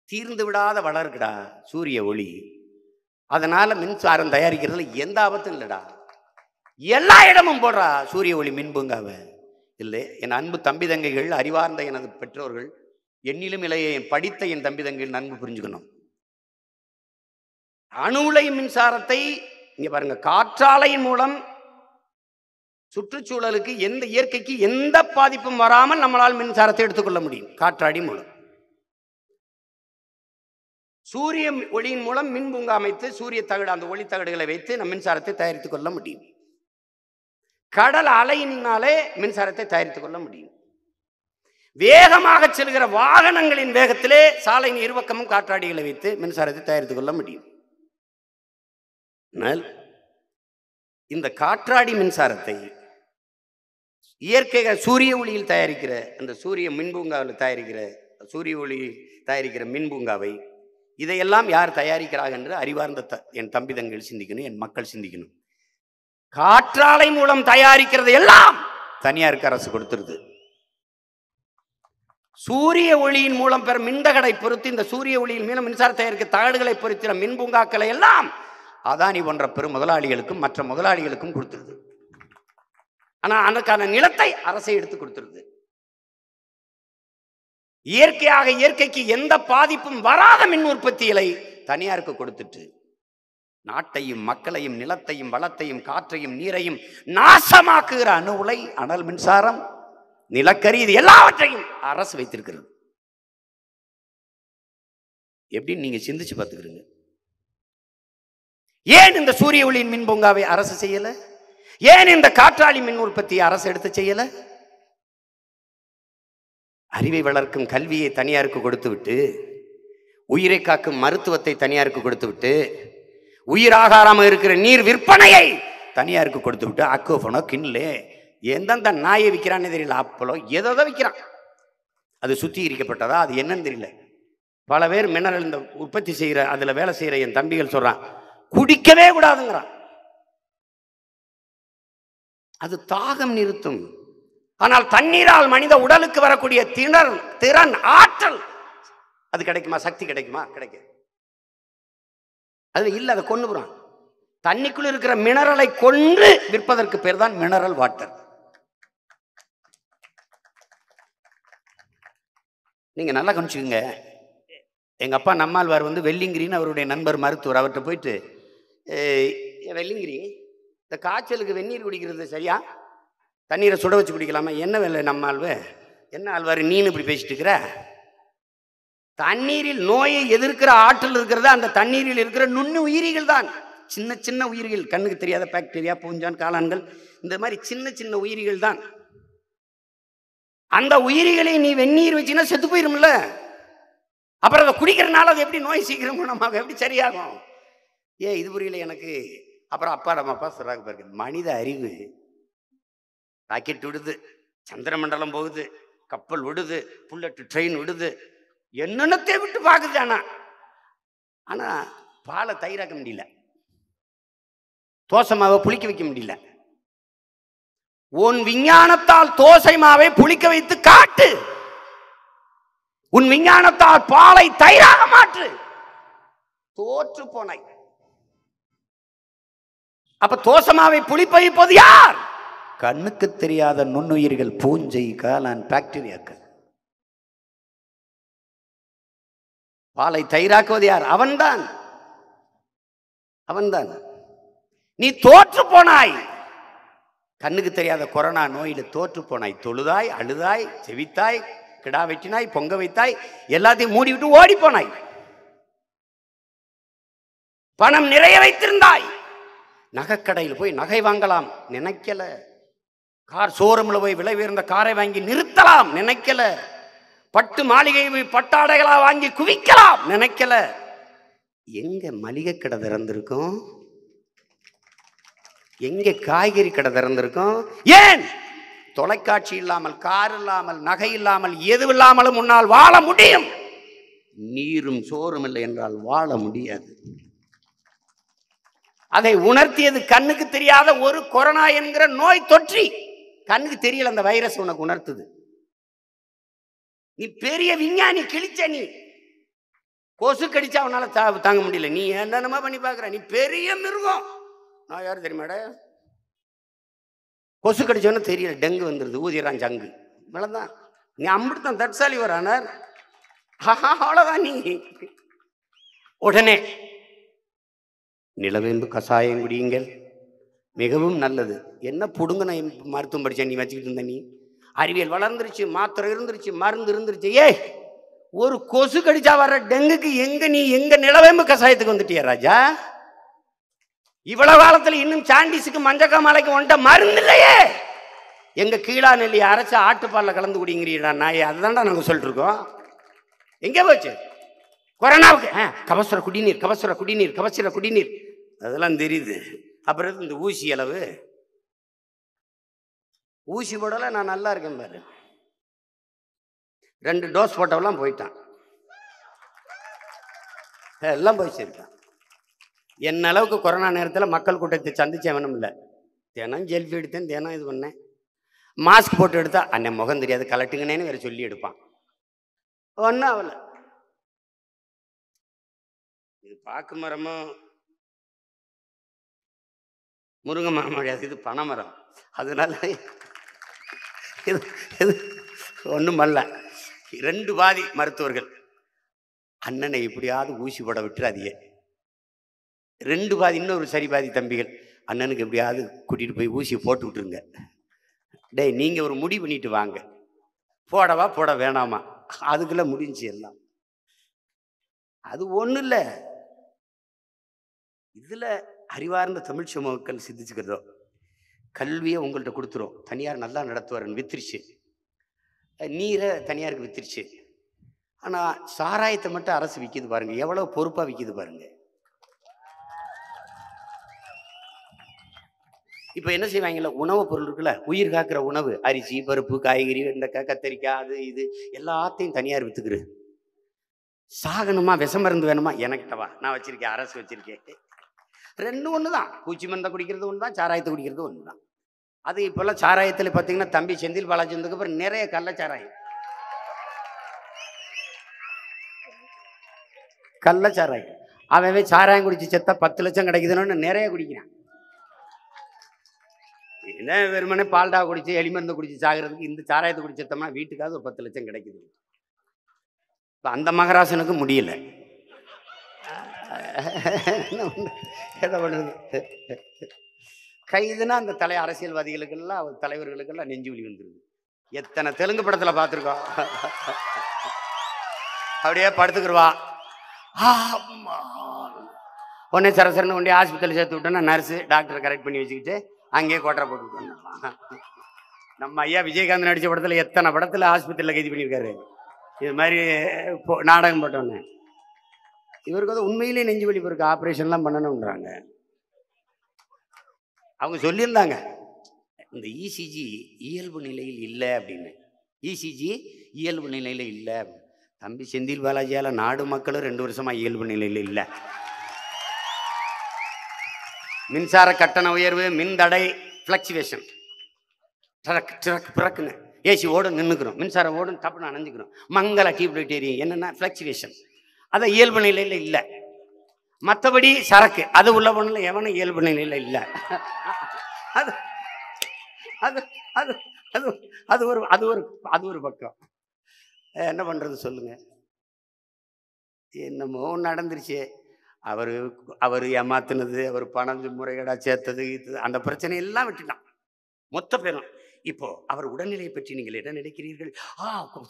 தீர்ந்து விடாத வளர்க்குடா சூரிய ஒளி. அதனால மின்சாரம் தயாரிக்கிறதுல எந்த ஆபத்தும் இல்லடா. எல்லா இடமும் போடுறா சூரிய ஒளி மின்பூங்காவ. இல்லை என் அன்பு தம்பி தங்கைகள், அறிவார்ந்த எனது பெற்றோர்கள், என்னிலும் இளைய படித்த என் தம்பி தங்கைகள் நன்கு புரிஞ்சுக்கணும். அணு உலை மின்சாரத்தை இங்க பாருங்க, காற்றாலையின் மூலம் சுற்றுச்சூழலுக்கு எந்த இயற்கைக்கு எந்த பாதிப்பும் வராமல் நம்மளால் மின்சாரத்தை எடுத்துக்கொள்ள முடியும். காற்றாடி மூலம், சூரிய ஒளியின் மூலம் மின்பூங்கா அமைத்து சூரிய தகடு, அந்த ஒளி தகடுகளை வைத்து நம் மின்சாரத்தை தயாரித்துக் கொள்ள முடியும். கடல் அலையினாலே மின்சாரத்தை தயாரித்துக் கொள்ள முடியும். வேகமாக செல்கிற வாகனங்களின் வேகத்திலே சாலையின் இருபக்கமும் காற்றாடிகளை வைத்து மின்சாரத்தை தயாரித்துக் கொள்ள முடியும். இந்த காற்றாடி மின்சாரத்தை இயற்கை சூரிய ஒளியில் தயாரிக்கிற அந்த சூரிய மின்பூங்காவில் தயாரிக்கிற சூரிய ஒளி தயாரிக்கிற மின்பூங்காவை இதையெல்லாம் யார் தயாரிக்கிறார்கள் என்று அறிவார்ந்த என் தம்பி தங்கள் சிந்திக்கணும், என் மக்கள் சிந்திக்கணும். காற்றாலை மூலம் தயாரிக்கிறது எல்லாம் தனியாருக்கு அரசு கொடுத்துருது. சூரிய ஒளியின் மூலம் பெற மின்தகடை பொறுத்து இந்த சூரிய ஒளியின் மூலம் மின்சார தயாரிக்க தகடுகளை பொறுத்தின மின்பூங்காக்களை எல்லாம் அதானி போன்ற பெரும் முதலாளிகளுக்கும் மற்ற முதலாளிகளுக்கும் கொடுத்துருது. ஆனா அதற்கான நிலத்தை அரசை எடுத்து கொடுத்துருது. இயற்கைக்கு எந்த பாதிப்பும் வராத மின் உற்பத்திகளை தனியாருக்கு கொடுத்துட்டு நாட்டையும் மக்களையும் நிலத்தையும் வளத்தையும் காற்றையும் நீரையும் நாசமாக்குகிற அணு உலை, அனல் மின்சாரம், நிலக்கரி, இது எல்லாவற்றையும் அரசு வைத்திருக்கிறது. எப்படின்னு நீங்க சிந்திச்சு பார்த்துக்கிறீங்க. ஏன் இந்த சூரிய ஒளியின் மின் பூங்காவை அரசு செய்யல? ஏன் இந்த காற்றாலை மின் உற்பத்தியை அரசு எடுத்து செய்யல? அறிவை வளர்க்கும் கல்வியை தனியாருக்கு கொடுத்து விட்டு, உயிரை காக்கும் மருத்துவத்தை தனியாருக்கு கொடுத்து விட்டு, உயிராகாராம இருக்கிற நீர் விற்பனையை தனியாருக்கு கொடுத்து விட்டு, அக்கோஃபனோ கிண்லே எந்தெந்த நாயை விற்கிறான்னு தெரியல, அப்பளோ ஏதோ விற்கிறான். அது சுத்திகரிக்கப்பட்டதா அது என்னன்னு தெரியல. பல பேர் மினரல் இந்த உற்பத்தி செய்கிற அதில் வேலை செய்கிற என் தம்பிகள் சொல்கிறான், குடிக்கவே கூடாதுங்கிறான். அது தாகம் நிறுத்தும். ஆனால் தண்ணீரால் மனித உடலுக்கு வரக்கூடிய திறன், ஆற்றல் அது கிடைக்குமா? சக்தி கிடைக்குமா? கிடைக்கும். அது இல்லை, அதை கொண்டு போறான். தண்ணிக்குள் இருக்கிற மினரலை கொண்டு விற்பதற்கு பேர் தான் மினரல் வாட்டர். நீங்க நல்லா கவனிச்சுக்கோங்க. எங்க அப்பா நம்மாழ்வார் வெள்ளிங்கிரின்னு அவருடைய நண்பர் மருத்துவர், அவர்கிட்ட போயிட்டு, வெள்ளிங்கிரி இந்த காய்ச்சலுக்கு வெந்நீர் குடிக்கிறது சரியா? தண்ணீரை சுட வச்சு குடிக்கலாமா? என்ன வேலை நம்ம ஆழ்வு, என்ன ஆழ்வார் நீனு இப்படி பேசிட்டு இருக்கிற? தண்ணீரில் நோயை எதிர்க்கிற ஆற்றல் இருக்கிறது அந்த தண்ணீரில் இருக்கிற நுண்ணு உயிரிகள் தான். சின்ன சின்ன உயிர்கள், கண்ணுக்கு தெரியாத பாக்டீரியா, பூஞ்சான், காளான்கள், இந்த மாதிரி சின்ன சின்ன உயிரிகள் தான். அந்த உயிரிகளை நீ வெந்நீர் வச்சுன்னா செத்து போயிரும்ல. அப்புறம் அதை குடிக்கிறனால அது எப்படி நோய் சீக்கிரம் குணமாக எப்படி சரியாகும்? இது புரியல எனக்கு. அப்புறம் அப்பா நம்ம அப்பா சொல்றாங்க பாருங்க, மனித அறிவு ராக்கெட் விடுது, சந்திரமண்டலம் போகுது, கப்பல் விடுது, புல்லட் ட்ரெயின் விடுது, என்னென்னத்தை விட்டு பார்க்குது. ஆனா பாலை தயிராக்க முடியல, தோசை மாவை புளிக்க வைக்க முடியல. உன் விஞ்ஞானத்தால் தோசை மாவை புளிக்க வைத்து காட்டு, உன் விஞ்ஞானத்தால் பாலை தயிராக மாற்று. தோற்று போனாய். அப்ப தோசை மாவை புளிப்ப வைப்பது யார்? கண்ணுக்கு தெரியாத நுண்ணுயிர்கள், பூஞ்சை, காளான், பாக்டீரியாக்கள். பாலை தயிராக்குவது யார்? அவன்தான், அவன்தான். நீ தோற்று போனாய். கண்ணுக்கு தெரியாத கொரோனா நோயில தோற்று போனாய். தொழுதாய், அழுதாய், செவித்தாய், கிடா வெட்டினாய், பொங்க வைத்தாய், எல்லாத்தையும் மூடிவிட்டு ஓடி போனாய். பணம் நிறைய வைத்திருந்தாய், நகைக்கடையில் போய் நகை வாங்கலாம் நினைக்கல. கார் ஷோரூம்ல போய் விலை உயர்ந்த காரை வாங்கி நிறுத்தலாம் நினைக்கல. பட்டு மாளிகை பட்டாடைகளா வாங்கி குவிக்கலாம் நினைக்கல. எங்க மளிகை கடை திறந்திருக்கும்? எங்க காய்கறி கடை திறந்திருக்கும்? ஏன்? தொலைக்காட்சி இல்லாமல், கார் இல்லாமல், நகை இல்லாமல், எது இல்லாமலும் உன்னால் வாழ முடியும். நீரும் சோறும் இல்லை என்றால் வாழ முடியாது. அதை உணர்த்தியது கண்ணுக்கு தெரியாத ஒரு கொரோனா என்கிற நோய் தொற்றி. கண்ணுக்கு தெரியல, அந்த வைரஸ் உனக்கு உணர்த்துது. நீ பெரிய விஞ்ஞானி, கிழிச்ச நீ. கொசு கடிச்சா அவனால தாங்க முடியல, நீ என்னென்னமா பண்ணி பாக்குற. நீ பெரிய மிருகம். நான் யாரு தெரியுமாட? கொசு கடிச்சவன தெரியல, டெங்கு வந்துருது, ஊதியறான் சங்கு. இவ்வளவுதான். நீ அம்பிடுத்தான் தட்சாலி வரானார், அவ்வளவுதான். நீ உடனே நிலவேம்பு கஷாயம் குடியுங்கள், மிகவும் நல்லது. என்ன புடுங்க நான் மருத்துவம் படிச்சேன் நீ வச்சுக்கிட்டு இருந்த? நீ அறிவியல் வளர்ந்துருச்சு, மாத்திரை இருந்துருச்சு, மருந்து இருந்துருச்சு. ஒரு கொசு கடிச்சா வர்ற டெங்குக்கு எங்க நிலவேம்பு கஷாயத்துக்கு வந்துட்டியா ராஜா? இவ்வளவு காலத்துல இன்னும் சாண்டிஸுக்கு மஞ்சக்காமலைக்கு வந்துட்ட மருந்து இல்லையே. எங்க கீழா நெல்லியை அரைச்ச ஆட்டுப்பாலில் கலந்து குடிங்கிறீடா நாயே. அதுதான்டா நாங்க சொல்லிட்டு இருக்கோம். எங்க போச்சு கொரோனாவுக்கு? கபசுர குடிநீர், கபசுர குடிநீர், கபசுர குடிநீர். அதெல்லாம் தெரியுது. அப்புறம் இந்த ஊசி அளவு, ஊசி போடல நான் நல்லா இருக்கேன் பாரு. 2 டோஸ் போட்டவெல்லாம் போயிட்டான், எல்லாம் போய் சேர்த்தான். என்ன அளவுக்கு கொரோனா நேரத்தில் மக்கள் கூட்டத்தை சந்திச்சேன் வேணும் இல்லை. தினம் செல்ஃபி எடுத்தேன், தினம் இது பண்ணேன். மாஸ்க் போட்டு எடுத்தா அண்ணன் முகம் தெரியாது கலட்டுங்கன்னு வேற சொல்லி எடுப்பான். ஒன்றும் அவளை இது பாக்கு மரமோ முருங்கை மரம் கிடையாது, இது பனைமரம். அதனால இது இது ஒன்றும் அல்ல. 2 பாதி மருத்துவர்கள் அண்ணனை எப்படியாவது ஊசி போட விட்டுறாதியே. 2 பாதி இன்னொரு சரி பாதி தம்பிகள் அண்ணனுக்கு எப்படியாவது கூட்டிகிட்டு போய் ஊசியை போட்டு விட்டுருங்க. டேய் நீங்கள் ஒரு முடிவு பண்ணிட்டு வாங்க, போடவா போட வேணாமா, அதுக்குள்ள முடிஞ்சு எல்லாம். அது ஒன்றும் இல்லை. இதில் அறிவார்ந்த தமிழ் சமூகங்கள் சிந்திச்சுக்கிறதோ, கல்வியை உங்கள்கிட்ட கொடுத்துரும், தனியார் நல்லா நடத்துவாருன்னு வித்துருச்சு, நீரை தனியாருக்கு வித்துருச்சு. ஆனால் சாராயத்தை மட்டும் அரசு விற்கிது பாருங்க, எவ்வளோ பொறுப்பாக விற்கிது பாருங்க. இப்போ என்ன செய்வாங்கல்ல, உணவுப் பொருள் இருக்குல்ல, உயிர் காக்கிற உணவு, அரிசி பருப்பு காய்கறி வெண்டைக்காய் கத்தரிக்காய் அது இது எல்லாத்தையும் தனியார் வித்துக்குரு. சாகணுமா விஷம் மருந்து வேணுமா எனக்கிட்டவா, நான் வச்சிருக்கேன், அரசு வச்சிருக்கேன். 2 ஒன்று தான். பூச்சி மருந்தை குடிக்கிறது ஒன்று தான், சாராயத்தை குடிக்கிறது ஒன்று தான். அது இப்போல்லாம் சாராயத்தில் பார்த்தீங்கன்னா தம்பி செந்தில் பாலாஜி வந்ததுக்கு அப்புறம் நிறைய கள்ளச்சாராயம், கள்ளச்சாராயம். அவன் சாராயம் குடிச்சு செத்தா 10 லட்சம் கிடைக்குதுன்னு நிறைய குடிக்கிறான். என்ன வெறுமனே பால்டா குடிச்சு எலிமருந்து குடிச்சு சாகிறதுக்கு இந்த சாராயத்தை குடிச்சு செத்தோம்னா வீட்டுக்காவது ஒரு 10 லட்சம் கிடைக்குது. இப்போ அந்த மகராசனுக்கு முடியல, என்ன பண்ணுறது? கைதுன்னா அந்த அரசியல்வாதிகளுக்கெல்லாம் தலைவர்களுக்கெல்லாம் நெஞ்சு வலி வந்துருது. எத்தனை தெலுங்கு படத்தில் பார்த்துருக்கோம். அப்படியே படுத்துக்குருவா, உடனே சரசரன்னு கொண்டே ஹாஸ்பிட்டலில் சேர்த்து விட்டோன்னா நர்ஸு டாக்டரை கரெக்ட் பண்ணி வச்சுக்கிட்டு அங்கேயே கோட்டரை போட்டு. நம்ம ஐயா விஜயகாந்த் நடித்த படத்தில் எத்தனை படத்தில் ஹாஸ்பிட்டலில் கைது பண்ணியிருக்காரு இது மாதிரி நாடகம் போட்டோன்னே. இவருக்கு வந்து உண்மையிலே நெஞ்சு வலி இருக்கு, ஆப்ரேஷன்லாம் பண்ணணுன்றாங்க. அவங்க சொல்லியிருந்தாங்க இந்த இசிஜி இயல்பு நிலையில் இல்லை அப்படின்னு. இசிஜி இயல்பு நிலையில் இல்லை. தம்பி செந்தில் பாலாஜியால் நாடு மக்களும் 2 வருஷமா இயல்பு நிலையில் இல்லை. மின்சார கட்டண உயர்வு, மின் தடை, ஃப்ளக்சுவேஷன், ட்ரக் ட்ரக் பிறக்குன்னு ஏசி ஓடும் நின்றுக்கிறோம், மின்சாரம் ஓடும் தப்புன்னு அணைஞ்சிக்கிறோம், மங்கள டியூப்லைட் எரியும், என்னென்னா ஃப்ளக்சுவேஷன். அதை இயல்பு நிலையில் இல்லை. மற்றபடி சரக்கு அது உள்ள பொண்ணில் எவனும் இயல்பு நிலையில் இல்லை. அது அது அது அது அது ஒரு அது ஒரு அது ஒரு பக்கம். என்ன பண்ணுறது சொல்லுங்க? என்னமோ நடந்துருச்சு. அவர் ஏமாத்தினது, அவர் பணம் முறைகேடா சேர்த்தது, இது அந்த பிரச்சனையெல்லாம் விட்டுட்டான் மொத்த பேரும். இப்போ அவர் உடல்நிலையை பற்றி நீங்கள் என்ன நினைக்கிறீர்கள்?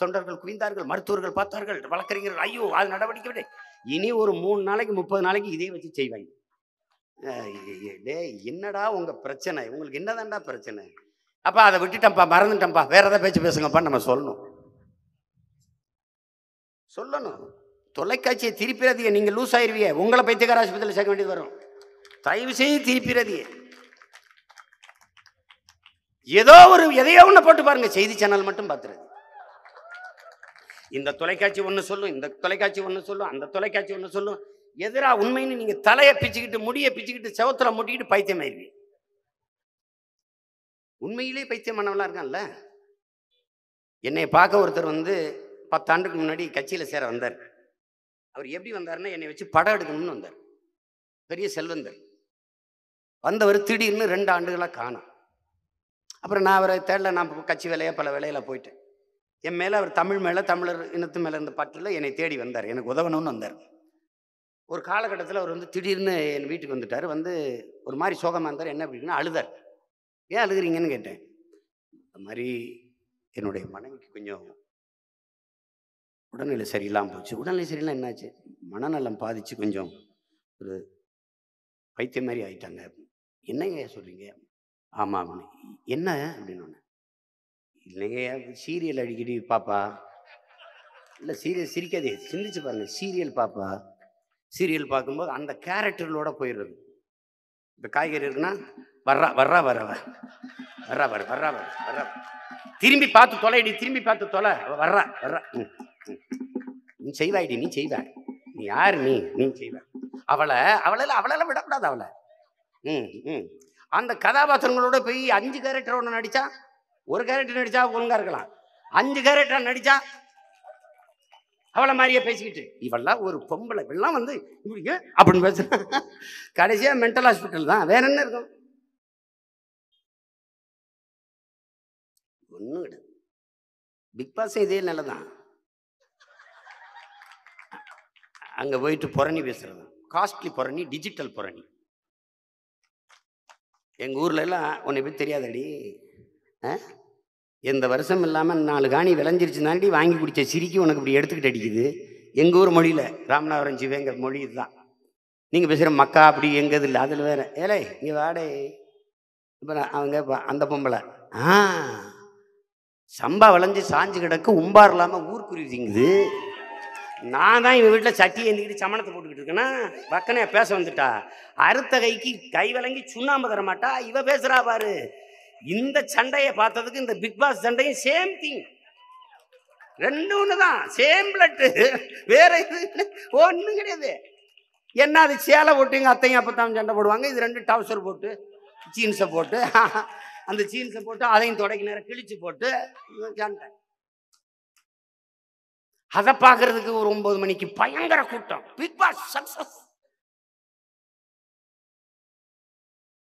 தொண்டர்கள் குவிந்தார்கள், மருத்துவர்கள் பார்த்தார்கள், வழக்கறிஞர்கள் ஐயோ அது நடவடிக்கை விட. இனி ஒரு 3 நாளைக்கு 30 நாளைக்கு இதே வச்சு செய்வாங்க. என்னடா உங்க பிரச்சனை, உங்களுக்கு என்னதான்டா பிரச்சனை? அப்பா அதை விட்டுட்டேன்ப்பா, மறந்துட்டேன்ப்பா, வேற ஏதாவது பேச்சு பேசுங்கப்பா நம்ம சொல்லணும். தொலைக்காட்சியை திருப்பிறதிய, நீங்க லூஸ் ஆயிருவிய, உங்களை பைத்தியக்கார ஆஸ்பத்திரியில் சேர்க்க வேண்டியது வரும். தயவு செய்து திருப்பிறதிய. எதையோ ஒன்று போட்டு பாருங்க, செய்தி சேனல் மட்டும் பார்த்துருது. இந்த தொலைக்காட்சி ஒன்று சொல்லும், இந்த தொலைக்காட்சி ஒன்று சொல்லும், அந்த தொலைக்காட்சி ஒன்று சொல்லும். எதிரா உண்மைன்னு நீங்க தலையை பிச்சுக்கிட்டு முடியை பிச்சுக்கிட்டு செவத்துல முட்டிக்கிட்டு பைத்தியம் ஆயிருவீங்க. உண்மையிலே பைத்தியம் பண்ணவெல்லாம் இருக்கான்ல. என்னை பார்க்க ஒருத்தர் வந்து 10 ஆண்டுக்கு முன்னாடி கட்சியில் சேர வந்தார். அவர் எப்படி வந்தாருன்னா, என்னை வச்சு படம் எடுக்கணும்னு வந்தார். பெரிய செல்வந்தர் வந்தவர் திடீர்னு 2 ஆண்டுகளாக காணோம். அப்புறம் நான் அவரை தேடல, நான் கட்சி வேலையாக பல வேலையில் போயிட்டேன். என் மேலே அவர் தமிழ் மேலே, தமிழர் இனத்து மேலே இருந்த பற்றில் என்னை தேடி வந்தார், எனக்கு உதவணும்னு வந்தார். ஒரு காலகட்டத்தில் அவர் வந்து திடீர்னு என் வீட்டுக்கு வந்துட்டார். வந்து ஒரு மாதிரி சோகமாக இருந்தார். என்ன அப்படின்னா அழுதார். ஏன் அழுகுறீங்கன்னு கேட்டேன். இந்த மாதிரி என்னுடைய மனைவிக்கு கொஞ்சம் உடல்நிலை சரியில்லாமல் போச்சு. உடல்நிலை சரியில்லாம் என்னாச்சு? மனநலம் பாதிச்சு கொஞ்சம் ஒரு பைத்தியம் மாதிரி ஆயிட்டாங்க. என்னங்க சொல்கிறீங்க? ஆமாம். என்ன அப்படின்னு ஒன்று இல்லைங்க, சீரியல் அடிக்கடி பாப்பா. இல்லை சீரியல் சிரிக்காதே, சிந்திச்சு பாருங்க. சீரியல் பாப்பா, சீரியல் பார்க்கும்போது அந்த கேரக்டர்களோட போயிடுறது. இந்த காய்கறி இருக்குன்னா வர்றா வர்றா வர வர்றா வர வர்றா வர வர்றா, திரும்பி பார்த்து தொலைடி, திரும்பி பார்த்து தொலை, வர்றா வர்றா. நீ செய்வாய்டி, நீ செய்வாய், நீ யார், நீ செய்வாய். அவளெல்லாம் விடக்கூடாது. அவளை அந்த கதாபாத்திரங்களோட போய் 5 கேரக்டர் ஒன்று நடிச்சா, ஒரு கேரக்டர் நடிச்சா ஒழுங்கா இருக்கலாம், 5 கேரக்டர் நடிச்சா அவளை மாதிரியே பேசிக்கிட்டு இவெல்லாம் ஒரு பொம்பளை, இவெல்லாம் வந்து இப்படி அப்படின்னு பேச, கடைசியா மென்டல் ஹாஸ்பிட்டல் தான், வேற என்ன இருக்கும்? ஒன்றும் கிடையாது. பிக் பாஸ் இதே நிலைதான். அங்கே போயிட்டு புரணி பேசுறது, காஸ்ட்லி புரணி, டிஜிட்டல் புரணி. எங்கள் ஊர்ல எல்லாம் உன்னை பற்றி தெரியாதடி, எந்த வருஷம் இல்லாமல் 4 காணி விளைஞ்சிருச்சுனாண்டி வாங்கி குடித்த சிரிக்கி உனக்கு இப்படி எடுத்துக்கிட்டு அடிக்குது. எங்கள் ஊர் மொழியில் ராமநாதபுரம் சிவங்கிற மொழி இதுதான். நீங்கள் பேசுகிற மக்கா அப்படி எங்கது இல்லை, அதில் வேற. ஏலே இங்கே வாடே, இப்போ அவங்க அந்த பொம்பளை சம்பா விளைஞ்சி சாஞ்சு கிடக்கு, உம்பார் இல்லாமல் ஊர்க்குருவி திங்குது. நான் தான் இவன் வீட்டில் சட்டி ஏந்திக்கிட்டு சமணத்தை போட்டுக்கிட்டு இருக்கேன்னா பக்கனே பேச வந்துட்டா. அறுத்த கைக்கு கை விளங்கி சுண்ணாம்பு தர மாட்டா, இவ பேசுறா பாரு. இந்த சண்டையை பார்த்ததுக்கு இந்த பிக் பாஸ் சண்டையும் சேம் திங், 2 ஒண்ணுதான், சேம் பிளட்டு, வேற இது ஒன்றும் கிடையாது. என்ன அது சேலை போட்டு எங்கள் அத்தையும் அப்பத்தான் சண்டை போடுவாங்க, இது 2 டவுசர் போட்டு ஜீன்ஸை போட்டு, அந்த ஜீன்ஸை போட்டு அதையும் தொடக்கி நேரம் கிழிச்சு போட்டு சண்டை. அதை பார்க்கறதுக்கு ஒரு 9 மணிக்கு பயங்கர கூட்டம். பிக் பாஸ் சக்சஸ்.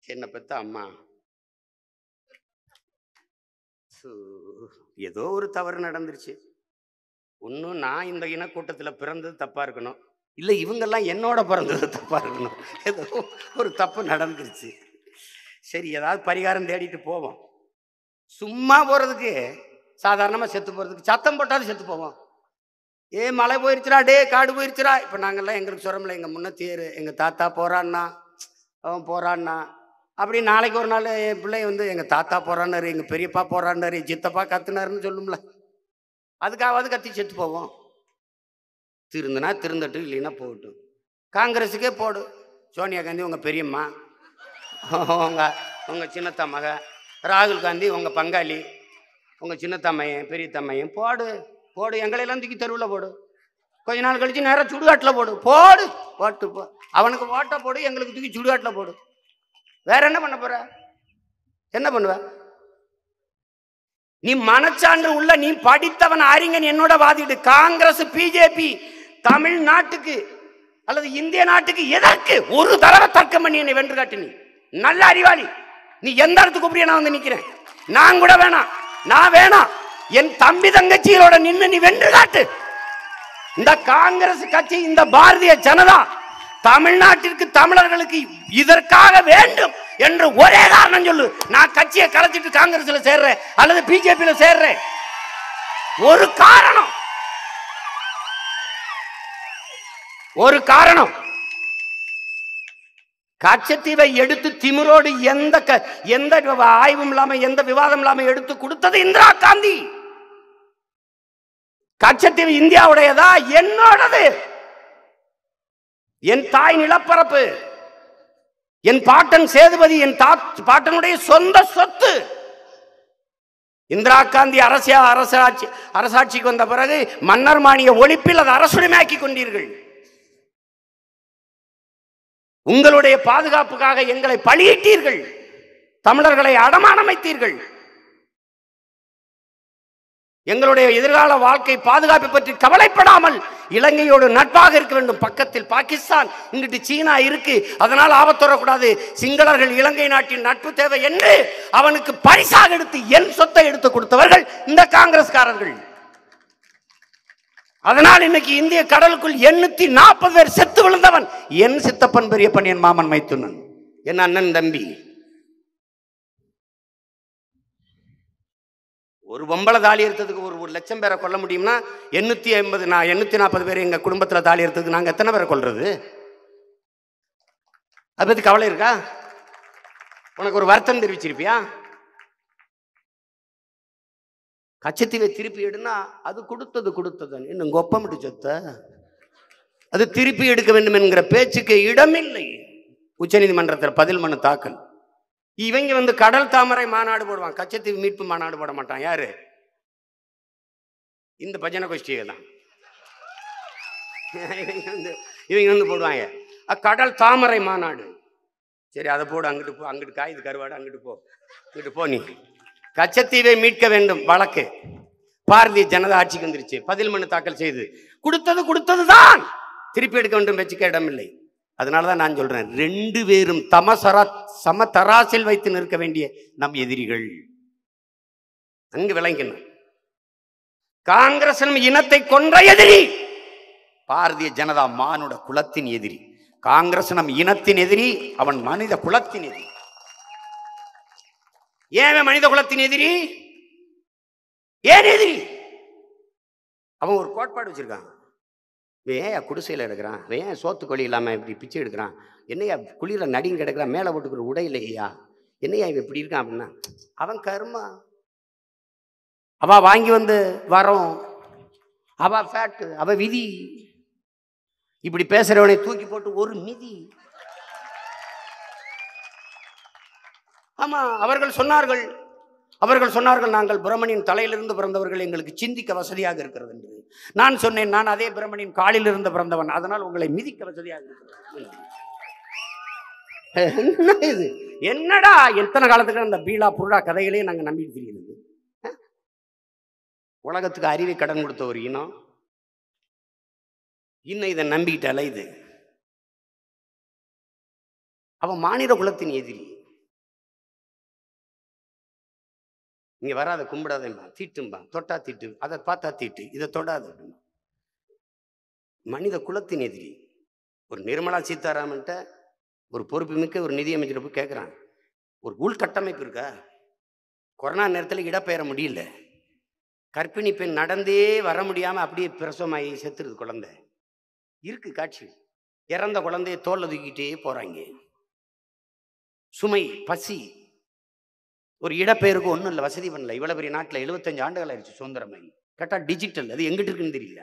என்ன பெத்த அம்மா, ஏதோ ஒரு தவறு நடந்துருச்சு. ஒன்றும் நான் இந்த இனக்கூட்டத்தில் பிறந்தது தப்பா இருக்கணும், இல்லை இவங்கெல்லாம் என்னோட பிறந்தது தப்பா இருக்கணும். ஏதோ ஒரு தப்பு நடந்துருச்சு. சரி, ஏதாவது பரிகாரம் தேடிட்டு போவோம். சும்மா போறதுக்கு, சாதாரணமாக செத்து போறதுக்கு சத்தம் போட்டாலும் செத்து போவோம். மழை போயிருச்சுரா, டே காடு போயிருச்சுரா. இப்போ நாங்கள்லாம் எங்களுக்கு சொல்கிறோம்ல, எங்கள் முன்ன தேர், எங்கள் தாத்தா போகிறான்னா, அவன் போகிறான்னா, அப்படி நாளைக்கு ஒரு நாள் என் பிள்ளை வந்து எங்கள் தாத்தா போகிறான்னாரு, எங்கள் பெரியப்பா போகிறான்னாரு, சித்தப்பா கத்துனாருன்னு சொல்லும்ல, அதுக்காவது கத்தி செத்து போவோம். திருந்துனா திருந்தட்டும், இல்லைன்னா போகட்டும். காங்கிரஸுக்கே போடு, சோனியா காந்தி உங்கள் பெரியம்மா, உங்கள் சின்னத்தா மக, ராகுல் காந்தி உங்கள் பங்காளி, உங்கள் சின்னத்தம்மையன் பெரியத்தம்மையன், போடு போடு, எங்களையெல்லாம் தூக்கி தெருவில் போடு. கொஞ்ச நாள் கழிச்சு நேரம் சுடுகாட்டில் போடு, போடு போட்டு போ. அவனுக்கு ஓட்டை போடு, எங்களுக்கு தூக்கி சுடுகாட்டில் போடு. வேற என்ன பண்ண போற? என்ன பண்ணுவ நீ? மனச்சான்று உள்ள நீ, படித்தவன் அறிஞன் என்னோட வாதிடு. காங்கிரஸ் பிஜேபி தமிழ்நாட்டுக்கு அல்லது இந்திய நாட்டுக்கு எதற்கு ஒரு தடவை தர்க்கம் பண்ணி என்னை வென்று காட்டு. நீ நல்ல அறிவாளி, நீ எந்த இடத்துக்கு கூப்பிடிய நான் வந்து நிக்கிறேன். நான் கூட வேணாம், நான் வேணாம், என் தம்பி தங்கச்சிகளோட நின்று நீ வென்று காட்டு. இந்த காங்கிரஸ் கட்சி, இந்த பாரதிய ஜனதா தமிழ்நாட்டிற்கு, தமிழர்களுக்கு இதற்காக வேண்டும் என்று ஒரே காரணம் சொல்லு. நான் கட்சியை கலைச்சிட்டு காங்கிரஸ்ல சேர்றேன் அல்லது பிஜேபியில சேர்றேன். ஒரு காரணம், ஒரு காரணம். கச்சத்தீவை எடுத்து திமிரோடு எந்த ஆய்வும் இல்லாம, எந்த விவாதம் இல்லாம எடுத்து கொடுத்தது இந்திரா காந்தி. கச்சத்தீவு இந்தியாவுடையதா? என்னோடது. என் தாய் நிலப்பரப்பு, என் பாட்டன் சேதுபதி, என் பாட்டனுடைய சொந்த சொத்து. இந்திரா காந்தி அரசாட்சிக்கு வந்த பிறகு மன்னர் மானிய ஒழிப்பில் அதை அரசுரிமையாக்கி கொண்டீர்கள். உங்களுடைய பாதுகாப்புக்காக எங்களை பலியிட்டீர்கள், தமிழர்களை அடமானம் வைத்தீர்கள். எங்களுடைய எதிர்கால வாழ்க்கை பாதுகாப்பு பற்றி கவலைப்படாமல் இலங்கையோடு நட்பாக இருக்க வேண்டும். பக்கத்தில் பாகிஸ்தான், இங்கிட்டு சீனா இருக்கு, அதனால் ஆபத்து வரக்கூடாது. சிங்களர்கள் இலங்கை நாட்டின் நட்பு தேவை என்று அவனுக்கு பரிசாக எடுத்து என் சொத்தை எடுத்து கொடுத்தவர்கள் இந்த காங்கிரஸ்காரர்கள். அதனால் இன்னைக்கு இந்திய கடலுக்குள் 840 பேர் செத்து விழுந்தவன் என் சித்தப்பன் பெரியப்பன், என் மாமன் மைத்துனன், என் அண்ணன் தம்பி. ஒரு பொம்பளை தாலி எடுத்ததுக்கு 1,00,000 பேரை கொல்ல முடியும்னா 840 பேர் எங்க குடும்பத்தில் தாலி எடுத்ததுக்கு நாங்கள் எத்தனை பேரை கொல்றது? அதை பற்றி கவலை இருக்கா? உனக்கு ஒரு வருத்தம் தெரிவிச்சிருப்பியா? கச்சத்தீவை திருப்பி எடுனா அது கொடுத்தது இன்னும் கொப்பமிட்டு சொத்த அது திருப்பி எடுக்க வேண்டும் என்கிற பேச்சுக்கு இடமில்லை. உச்சநீதிமன்றத்தில் பதில் மனு தாக்கல். இவங்க வந்து கடல் தாமரை மாநாடு போடுவான், கச்சத்தீவு மீட்பு மாநாடு போட மாட்டான். யாரு? இந்த பஜனை கோஷ்டியை தான் இவங்க வந்து போடுவாங்க கடல் தாமரை மாநாடு. சரி, அதை போடு, அங்கிட்டு போ, அங்கிட்டு காயுது கருவாடு, அங்கிட்டு போ, இங்கிட்டு போ. நீ கச்சத்தீவை மீட்க வேண்டும் வழக்கு பாரதிய ஜனதா ஆட்சிக்கு வந்துருச்சு. பதில் மனு தாக்கல் செய்து கொடுத்ததுதான், திருப்பி எடுக்க வேண்டும், பேச்சுக்க இடமில்லை. அதனாலதான் நான் சொல்றேன், ரெண்டு பேரும் சம தராசில் வைத்து நிற்க வேண்டிய நம் எதிரிகள். அங்கு விளங்கணும். காங்கிரஸ் இனத்தை கொன்ற எதிரி, பாரதிய ஜனதா மானுட குலத்தின் எதிரி. காங்கிரஸ் நம் இனத்தின் எதிரி, அவன் மனித குலத்தின் எதிரி. ஏன் மனித குலத்தின் எதிரி? ஏன் எதிரி? அவன் ஒரு கோட்பாடு வச்சிருக்கான். ஏன் குடிசையில் இருக்கிறான், ஏன் சோத்துக்கொழி இல்லாம இப்படி பிச்சை எடுக்கிறான், என்னையா குளிர நடிங்க கிடக்கிறான், மேலே போட்டுக்கிற உடை இல்லையா, என்னையா இவன் இப்படி இருக்கான் அப்படின்னா, அவன் கர்மா, அவ வாங்கி வந்து வரோம், அவ ஃபேக்ட், அவ விதி. இப்படி பேசுறவனை தூக்கி போட்டு ஒரு மிதி. ஆமா, அவர்கள் சொன்னார்கள் நாங்கள் பிரமணின் தலையிலிருந்து பிறந்தவர்கள், எங்களுக்கு சிந்திக்க வசதியாக இருக்கிறது என்று. நான் சொன்னேன், நான் அதே பிரமணின் காலிலிருந்து பிறந்தவன், அதனால் உங்களை மிதிக்க வசதியாக இருக்கிறது. என்ன இது? என்னடா எத்தனை காலத்துக்கு அந்த பீலா புருடா கதைகளையும் நாங்கள் நம்பிட்டு தெரியுது. உலகத்துக்கு அறிவை கடன் கொடுத்த ஒரு இனம் இன்னும் இதை நம்பிக்கிட்டால இது. அவன் மாநில குலத்தின் எதிரி. இங்க வராத கும்பிடாதேம்பா, தீட்டும்பா, தொட்டா தீட்டு, அதை பார்த்தா தீட்டு, இதை தொடாது. மனித குலத்தின் எதிரி. ஒரு நிர்மலா சீதாராமன்ட்ட ஒரு பொறுப்பு மிக்க ஒரு நிதியமைச்சர் போய் கேட்குறான், ஒரு உள்கட்டமைப்பு இருக்கா? கொரோனா நேரத்தில் இடப்பெயர முடியல, கர்ப்பிணி பெண் நடந்தே வர முடியாமல் அப்படியே பிரசவமாகி செத்துருது குழந்தை. இருக்கு காட்சி. இறந்த குழந்தைய தோல்ல தூக்கிட்டே போறாங்க. சுமை, பசி. ஒரு இடப்பெயருக்கு ஒன்றும் இல்லை, வசதி பண்ணல. இவ்வளோ பெரிய நாட்டில் 75 ஆண்டுகள் ஆயிடுச்சு சுதந்திரமாகி. கேட்டால் டிஜிட்டல், அது எங்கிட்டு இருக்குன்னு தெரியல.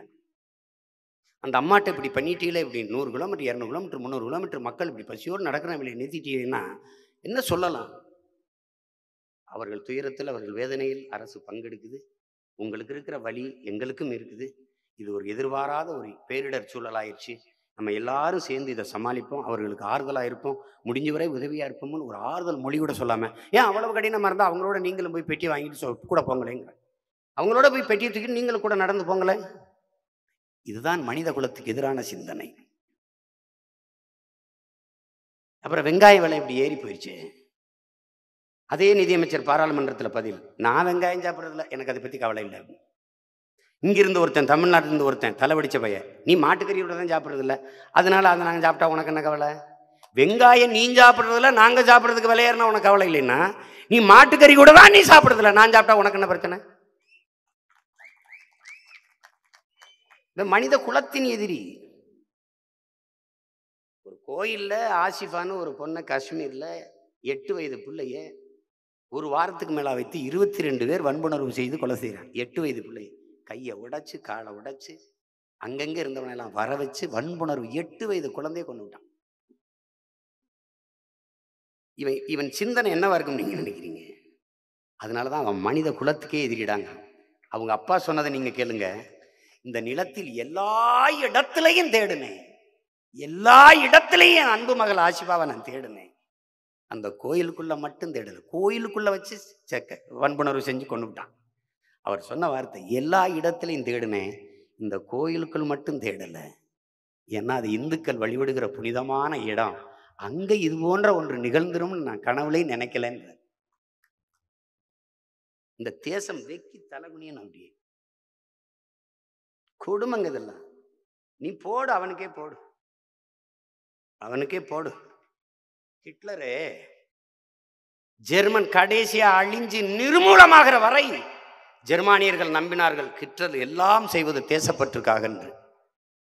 அந்த அம்மாட்ட இப்படி பண்ணிட்டீங்களே, இப்படி 100 கிலோமீட்டர் 200 கிலோமீட்டர் 300 கிலோமீட்டர் மக்கள் இப்படி பசியோடு நடக்கிற விலையை நிறுத்திட்டீங்கன்னா என்ன சொல்லலாம்? அவர்கள் துயரத்தில், அவர்கள் வேதனையில் அரசு பங்கெடுக்குது. உங்களுக்கு இருக்கிற வலி எங்களுக்கும் இருக்குது. இது ஒரு எதிர்பாராத ஒரு பேரிடர் சூழலாயிடுச்சு, நம்ம எல்லாரும் சேர்ந்து இதை சமாளிப்போம், அவர்களுக்கு ஆறுதலாக இருப்போம், முடிஞ்ச வரை உதவியாக இருப்போம்னு ஒரு ஆறுதல் மொழி கூட சொல்லாமல், ஏன் அவ்வளவு கடினமாக இருந்தால் அவங்களோட நீங்களும் போய் பெட்டி வாங்கிட்டு கூட போங்களேங்க, அவங்களோட போய் பெட்டியை தூக்கிட்டு நீங்களும் கூட நடந்து போங்களேன். இதுதான் மனித குலத்துக்கு எதிரான சிந்தனை. அப்புறம் வெங்காய விலை இப்படி ஏறி போயிடுச்சு. அதே நிதியமைச்சர் பாராளுமன்றத்தில் பதில், நான் வெங்காயம் சாப்பிட்றதில்ல, எனக்கு அதை பற்றி கவலை இல்லை. இங்கிருந்து ஒருத்தன், தமிழ்நாட்டிலிருந்து ஒருத்தன் தலைவடிச்ச பையன், நீ மாட்டுக்கறியோட தான் சாப்பிட்றதில்ல, அதனால அதை நாங்கள் சாப்பிட்டா உனக்கு என்ன கவலை? வெங்காயம் நீ சாப்பிட்றதில்ல, நாங்கள் சாப்பிட்றதுக்கு விலையேறினா உனக்கு கவலை இல்லைன்னா, நீ மாட்டுக்கறி கூட தான் நீ சாப்பிட்றதில்ல, நான் சாப்பிட்டா உனக்கு என்ன பிரச்சனை? இந்த மனித குலத்தின் எதிரி. ஒரு கோயில்ல ஆசிஃபான்னு ஒரு பொண்ணை காஷ்மீர்ல 8 வயது பிள்ளைய ஒரு வாரத்துக்கு மேல வைத்து 22 பேர் வன்புணர்வு செய்து கொலை செய்கிறான். 8 வயது பிள்ளை கையை உடைச்சு, காலை உடைச்சு, அங்கங்க இருந்தவனை எல்லாம் வர வச்சு வன்புணர்வு. 8 வயது குழந்தைய கொண்டு விட்டான். இவன் சிந்தனை என்னவா இருக்கும் நீங்க நினைக்கிறீங்க? அதனாலதான் அவன் மனித குலத்துக்கே எதிரிடாங்க. அவங்க அப்பா சொன்னதை நீங்க கேளுங்க, இந்த நிலத்தில் எல்லா இடத்திலையும் தேடுனேன், எல்லா இடத்திலையும் என் அன்பு மகள் ஆசிஃபாவை நான் தேடுனேன், அந்த கோயிலுக்குள்ள மட்டும் தேடல. கோயிலுக்குள்ள வச்சு வன்புணர்வு செஞ்சு கொண்டு விட்டான். அவர் சொன்ன வார்த்தை, எல்லா இடத்திலையும் தேடுனேன், இந்த கோயிலுக்குள் மட்டும் தேடல, ஏன்னா அது இந்துக்கள் வழிபடுகிற புனிதமான இடம், அங்க இது போன்ற ஒன்று நிகழ்ந்துரும்னு நான் கனவுலையும் நினைக்கலன்ற. இந்த தேசம் வெக்கி தலைகுனிய நம்பியே கொடுமைங்க இதெல்லாம். நீ போடு, அவனுக்கே போடு, அவனுக்கே போடு. ஹிட்லரே ஜெர்மன் கடைசியா அழிஞ்சு நிர்மூலமாகிற வரை ஜெர்மானியர்கள் நம்பினார்கள் ஹிட்லர் எல்லாம் செய்வது தேசப்பட்டிருக்காக என்று.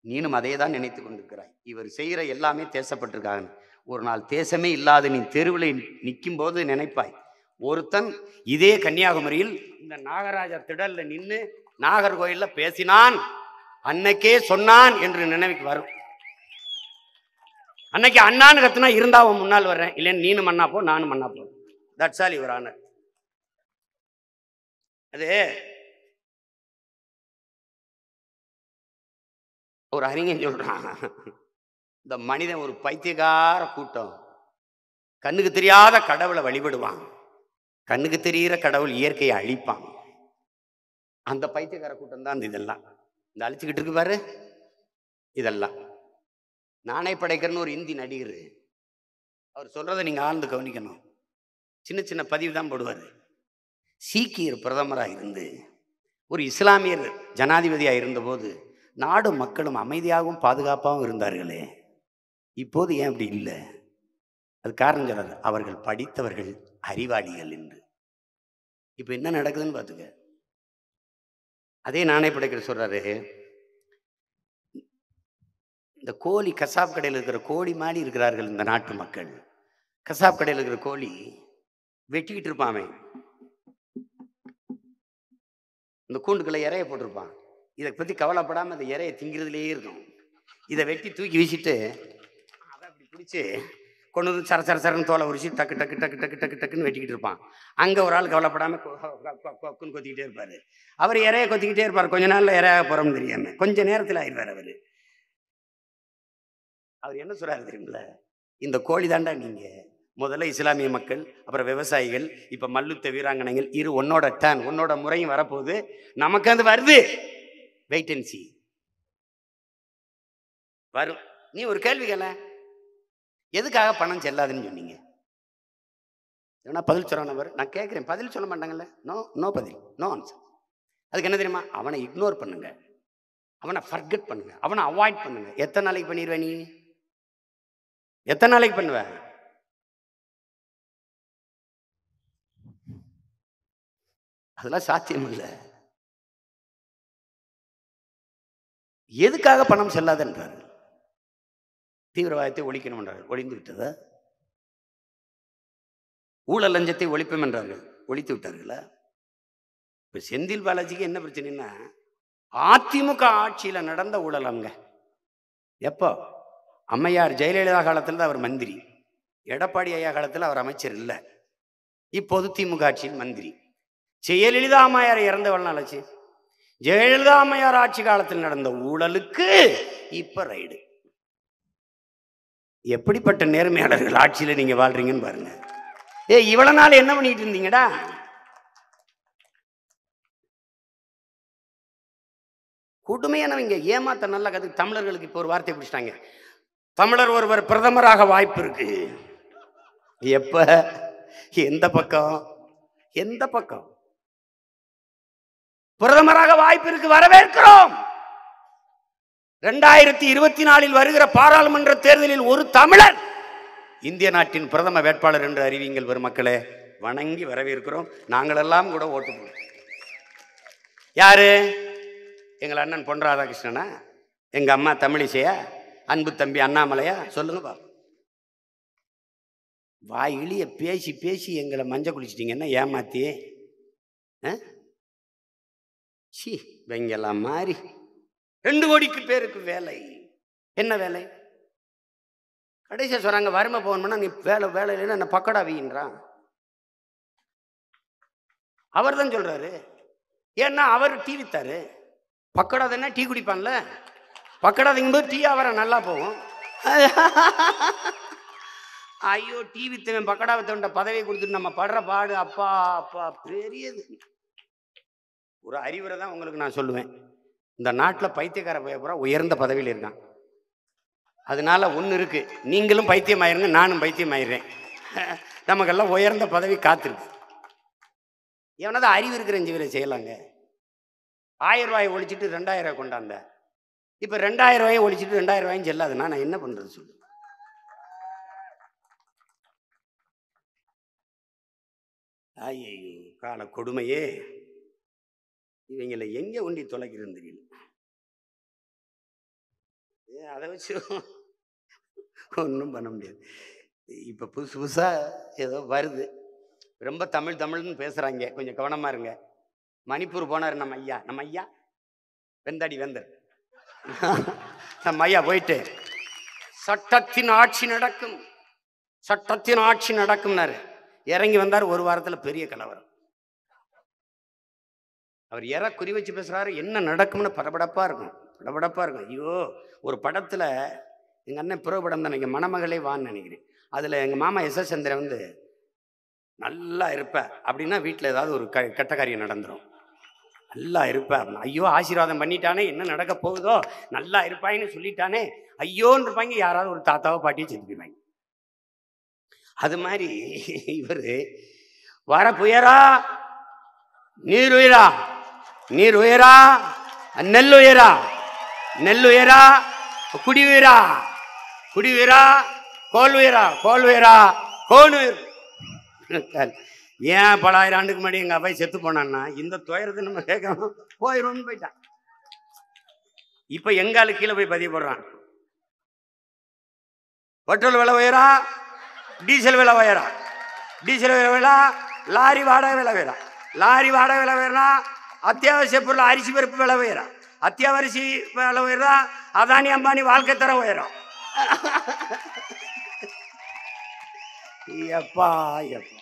நீனும் அதே தான் நினைத்து கொண்டிருக்கிறாய். இவர் செய்கிற எல்லாமே தேசப்பட்டிருக்காக. ஒரு நாள் தேசமே இல்லாத நீ தெருவில் நிற்கும் போது நினைப்பாய், ஒருத்தன் இதே கன்னியாகுமரியில் இந்த நாகராஜ திடல்ல நின்று நாகர்கோயில்ல பேசினான், அன்னைக்கே சொன்னான் என்று நினைவுக்கு வரும். அன்னைக்கு அண்ணான்னு கத்துனா இருந்தா அவன் முன்னால் வர்றேன், இல்லைன்னு நீனும் மண்ணா போ நானும் மண்ணா போ. That's all your honour. அது ஒரு அறிஞன் சொல்றான், இந்த மனிதன் ஒரு பைத்தியக்கார கூட்டம். கண்ணுக்கு தெரியாத கடவுளை வழிபடுவான், கண்ணுக்கு தெரிகிற கடவுள் இயற்கையை அழிப்பான். அந்த பைத்தியக்கார கூட்டம் தான் இதெல்லாம் இந்த அழிச்சுக்கிட்டு இருக்கு பாரு. இதெல்லாம் நானே படைக்கிறன்னு ஒரு இந்தி நடிகர், அவர் சொல்றதை நீங்க ஆழ்ந்து கவனிக்கணும். சின்ன சின்ன பதிவு தான் போடுவார். சீக்கியர் பிரதமராக இருந்து ஒரு இஸ்லாமியர் ஜனாதிபதியாக இருந்தபோது நாடும் மக்களும் அமைதியாகவும் பாதுகாப்பாகவும் இருந்தார்களே, இப்போது ஏன் அப்படி இல்லை? அது காரணம் சொல்றாரு, அவர்கள் படித்தவர்கள், அறிவாளிகள் என்று. இப்போ என்ன நடக்குதுன்னு பார்த்துக்க. அதே நானே படைக்கிற சொல்றாரு, இந்த கோழி கசாப் கடையில் இருக்கிற கோழி மாதிரி இருக்கிறார்கள் இந்த நாட்டு மக்கள். கசாப் கடையில் இருக்கிற கோழி வெட்டிக்கிட்டு இருப்பான், அவன் இந்த கூண்டுக்குள்ள இறைய போட்டிருப்பான். இதை பற்றி கவலைப்படாமல் அந்த இறைய திங்கிறதுலேயே இருக்கும். இதை வெட்டி தூக்கி வீசிட்டு அதை அப்படி பிடிச்சி கொண்டு வந்து சர சர சரன்னு தோலை உரிச்சு டக்கு டக்கு டக்கு டக்கு டக்கு டக்குன்னு வெட்டிக்கிட்டு இருப்பான். அங்கே ஒரு ஆள் கவலைப்படாமல் கொக்குன்னு கொத்திக்கிட்டே இருப்பார். அவர் இறைய கொத்திக்கிட்டே இருப்பார். கொஞ்ச நாளில் இறையாக போகிறோம்னு தெரியாமல் கொஞ்ச நேரத்தில் ஆயிடுவார். அவர் என்ன சொல்றாரு தெரியுமில்ல, இந்த கோழி தாண்டா நீங்க. முதல்ல இஸ்லாமிய மக்கள், அப்புறம் விவசாயிகள், இப்ப மல்யுத்த வீராங்கனைகள், இரு உன்னோட டர்ன், உன்னோட முறையும் வரப்போகுது. நமக்கு அது வருது, வெயிட் அண்ட் சீ. வரும். நீ ஒரு கேள்வி கேள, எதுக்காக பணம் செல்லாதுன்னு சொன்னீங்க? ஏன்னா பதில் சொல்ற நபர் நான் கேட்கிறேன், பதில் சொல்ல மாட்டாங்கல்ல. நோ நோ பதில், நோ ஆன்சர். அதுக்கு என்ன தெரியுமா? அவனை இக்னோர் பண்ணுங்க, அவனை ஃபர்கெட் பண்ணுங்க, அவனை அவாய்ட் பண்ணுங்க. எத்தனை நாளைக்கு பண்ணிடுவ நீ? எத்தனை நாளைக்கு பண்ணுவ? அதெல்லாம் சாத்தியம் இல்லை. எதுக்காக பணம் செல்லாதுன்றாரு? தீவிரவாதத்தை ஒழிக்கணும் என்றார்கள், ஒழிந்து விட்டதா? ஊழல் லஞ்சத்தை ஒழிப்போம் என்றார்கள், ஒழித்து விட்டார்களா? இப்ப செந்தில் பாலாஜிக்கு என்ன பிரச்சனைன்னா, அதிமுக ஆட்சியில நடந்த ஊழல். அங்க எப்போ? அம்மையார் ஜெயலலிதா காலத்தில் தான் அவர் மந்திரி, எடப்பாடி ஐயா காலத்தில் அவர் அமைச்சர் இல்லை, இப்போது திமுக ஆட்சியில் மந்திரி. ஜெயலலிதா அம்மையார் இறந்தவள் நாளாச்சு. ஜெயலலிதா அம்மையார் ஆட்சி காலத்தில் நடந்த ஊழலுக்கு இப்ப ரைடு. எப்படிப்பட்ட நேர்மையாளர்கள் ஆட்சியில நீங்க வாழ்றீங்கன்னு பாருங்க. இவ்வளவு நாள் என்ன பண்ணிட்டு இருந்தீங்கடா? கொடுமையானவங்க, ஏமாத்த நல்லா கத்து. தமிழர்களுக்கு இப்போ ஒரு வார்த்தை பிடிச்சிட்டாங்க, தமிழர் ஒருவர் பிரதமராக வாய்ப்பு இருக்கு. எப்ப? எந்த பக்கம்? எந்த பக்கம்? பிரதமராக வாய்ப்பு இருக்கு, வரவேற்கிறோம். 2024 வருகிற பாராளுமன்ற தேர்தலில் ஒரு தமிழர் இந்திய நாட்டின் பிரதம வேட்பாளர் என்று அறிவிங்கள் பெருமக்களே. வணங்கி வரவேற்கிறோம். நாங்கள் எல்லாம் கூட ஓட்டு போடுவோம். யாரு? எங்கள் அண்ணன் பொன் ராதாகிருஷ்ணனா? எங்க அம்மா தமிழிசையா? அன்பு தம்பி அண்ணாமலையா? சொல்லுங்க பாப்போம். வாயிலிய பேசி பேசி எங்களை மஞ்ச குளிச்சிட்டீங்கன்னா ஏமாத்தி வெங்கெல்லாம் மாறி 2 கோடிக்கு பேருக்கு வேலை. என்ன வேலை? கடைசியா சொல்றாங்க, வறுமை போகணும்னா நீ வேலை வேலை இல்லைன்னா என்ன பக்கடா வீன்றான். அவர் தான் சொல்றாரு. ஏன்னா அவர் டீ வித்தாரு. பக்கடா தானே டீ குடிப்பான்ல, பக்கடா திங்கும்போது டீ அவரை நல்லா போகும். ஐயோ, டீ வித்தவன் பக்கடா வித்தவன்ட்ட பதவியை கொடுத்துட்டு நம்ம படுற பாடு அப்பா அப்பா பெரியது. ஒரு அறிவுரை தான் உங்களுக்கு நான் சொல்லுவேன். இந்த நாட்டில் பைத்தியக்கார பூரா உயர்ந்த பதவியில் இருக்கான். அதனால ஒன்று இருக்கு, நீங்களும் பைத்தியம் ஆயிருங்க, நானும் பைத்தியம் ஆயிடுறேன். நமக்கெல்லாம் உயர்ந்த பதவி காத்திருக்கு. எவனது அறிவு இருக்கிற ஜீவரை செய்யலாங்க. 1000 ரூபாயை ஒழிச்சிட்டு 2000 ரூபாய் கொண்டாந்த. இப்போ 2000 ரூபாயை ஒழிச்சிட்டு 2000 ரூபாயும் செல்லாதுன்னா நான் என்ன பண்றது சொல்லு? ஐயோ, கால கொடுமையே. இவங்களை எங்கே ஒண்டி தொலைக்கிறதுன்னு தெரியல. அதை வச்சு ஒன்றும் பண்ண முடியாது. இப்போ புதுசு புதுசாக ஏதோ வருது, ரொம்ப தமிழ் தமிழ்னு பேசுகிறாங்க. கொஞ்சம் கவனமாக இருங்க. மணிப்பூர் போனார் நம்ம ஐயா வெந்தாடி வெந்தர். நம்ம ஐயா போயிட்டு சட்டத்தின் ஆட்சி நடக்கும், சட்டத்தின் ஆட்சி நடக்கும்னாரு. இறங்கி வந்தார், ஒரு வாரத்தில் பெரிய கலவரம். அவர் குறி வச்சு பேசுறாரு, என்ன நடக்கும்னு படபடப்பா இருக்கும், படபடப்பா இருக்கும். ஐயோ, ஒரு படத்துல எங்க அண்ணன் பிறகு படம் தான் நினைக்கிறேன், மணமகளே வான்னு நினைக்கிறேன். அதுல எங்க மாமா எஸ்.எஸ். சந்திரன் வந்து நல்லா இருப்ப அப்படின்னா வீட்டில் ஏதாவது ஒரு கெட்ட காரியம் நடந்துடும். நல்லா இருப்ப அப்படின்னா, ஐயோ ஆசீர்வாதம் பண்ணிட்டானே, என்ன நடக்க போகுதோ, நல்லா இருப்பாயின்னு சொல்லிட்டானே, ஐயோன்னு இருப்பாங்க. யாராவது ஒரு தாத்தாவோ பாட்டியோ செத்து போய்வாங்க. அது மாதிரி இவர் வர புயரா நீர் உயரா, நீர் உயரா, நெல் உயரா, நெல் உயரா, குடி உயரா, குடி உயரா, கோல் உயரா, கோல் உயரா, கோன் உயர். ஏன் பல ஆயிரம் ஆண்டுக்கு முன்னாடி எங்க அவை செத்து போனான்னா இந்த துயரத்தை நம்ம கேட்கணும், போயிடும்னு போயிட்டான். இப்ப எங்காலு கீழே போய் பதிவு போடுறான். பெட்ரோல் விலை உயரா, டீசல் விலை உயரா, டீசல் விலை உயரா, லாரி வாடகை விலை உயரா, லாரி வாடகை விலை உயரா, அத்தியாவசிய பொருள் அரிசி பருப்பு விலை உயரா, அத்தியாவசிய விலை உயரா, அதானி அம்பானி வாழ்க்கை தரம் உயரும். எப்பா எப்பா,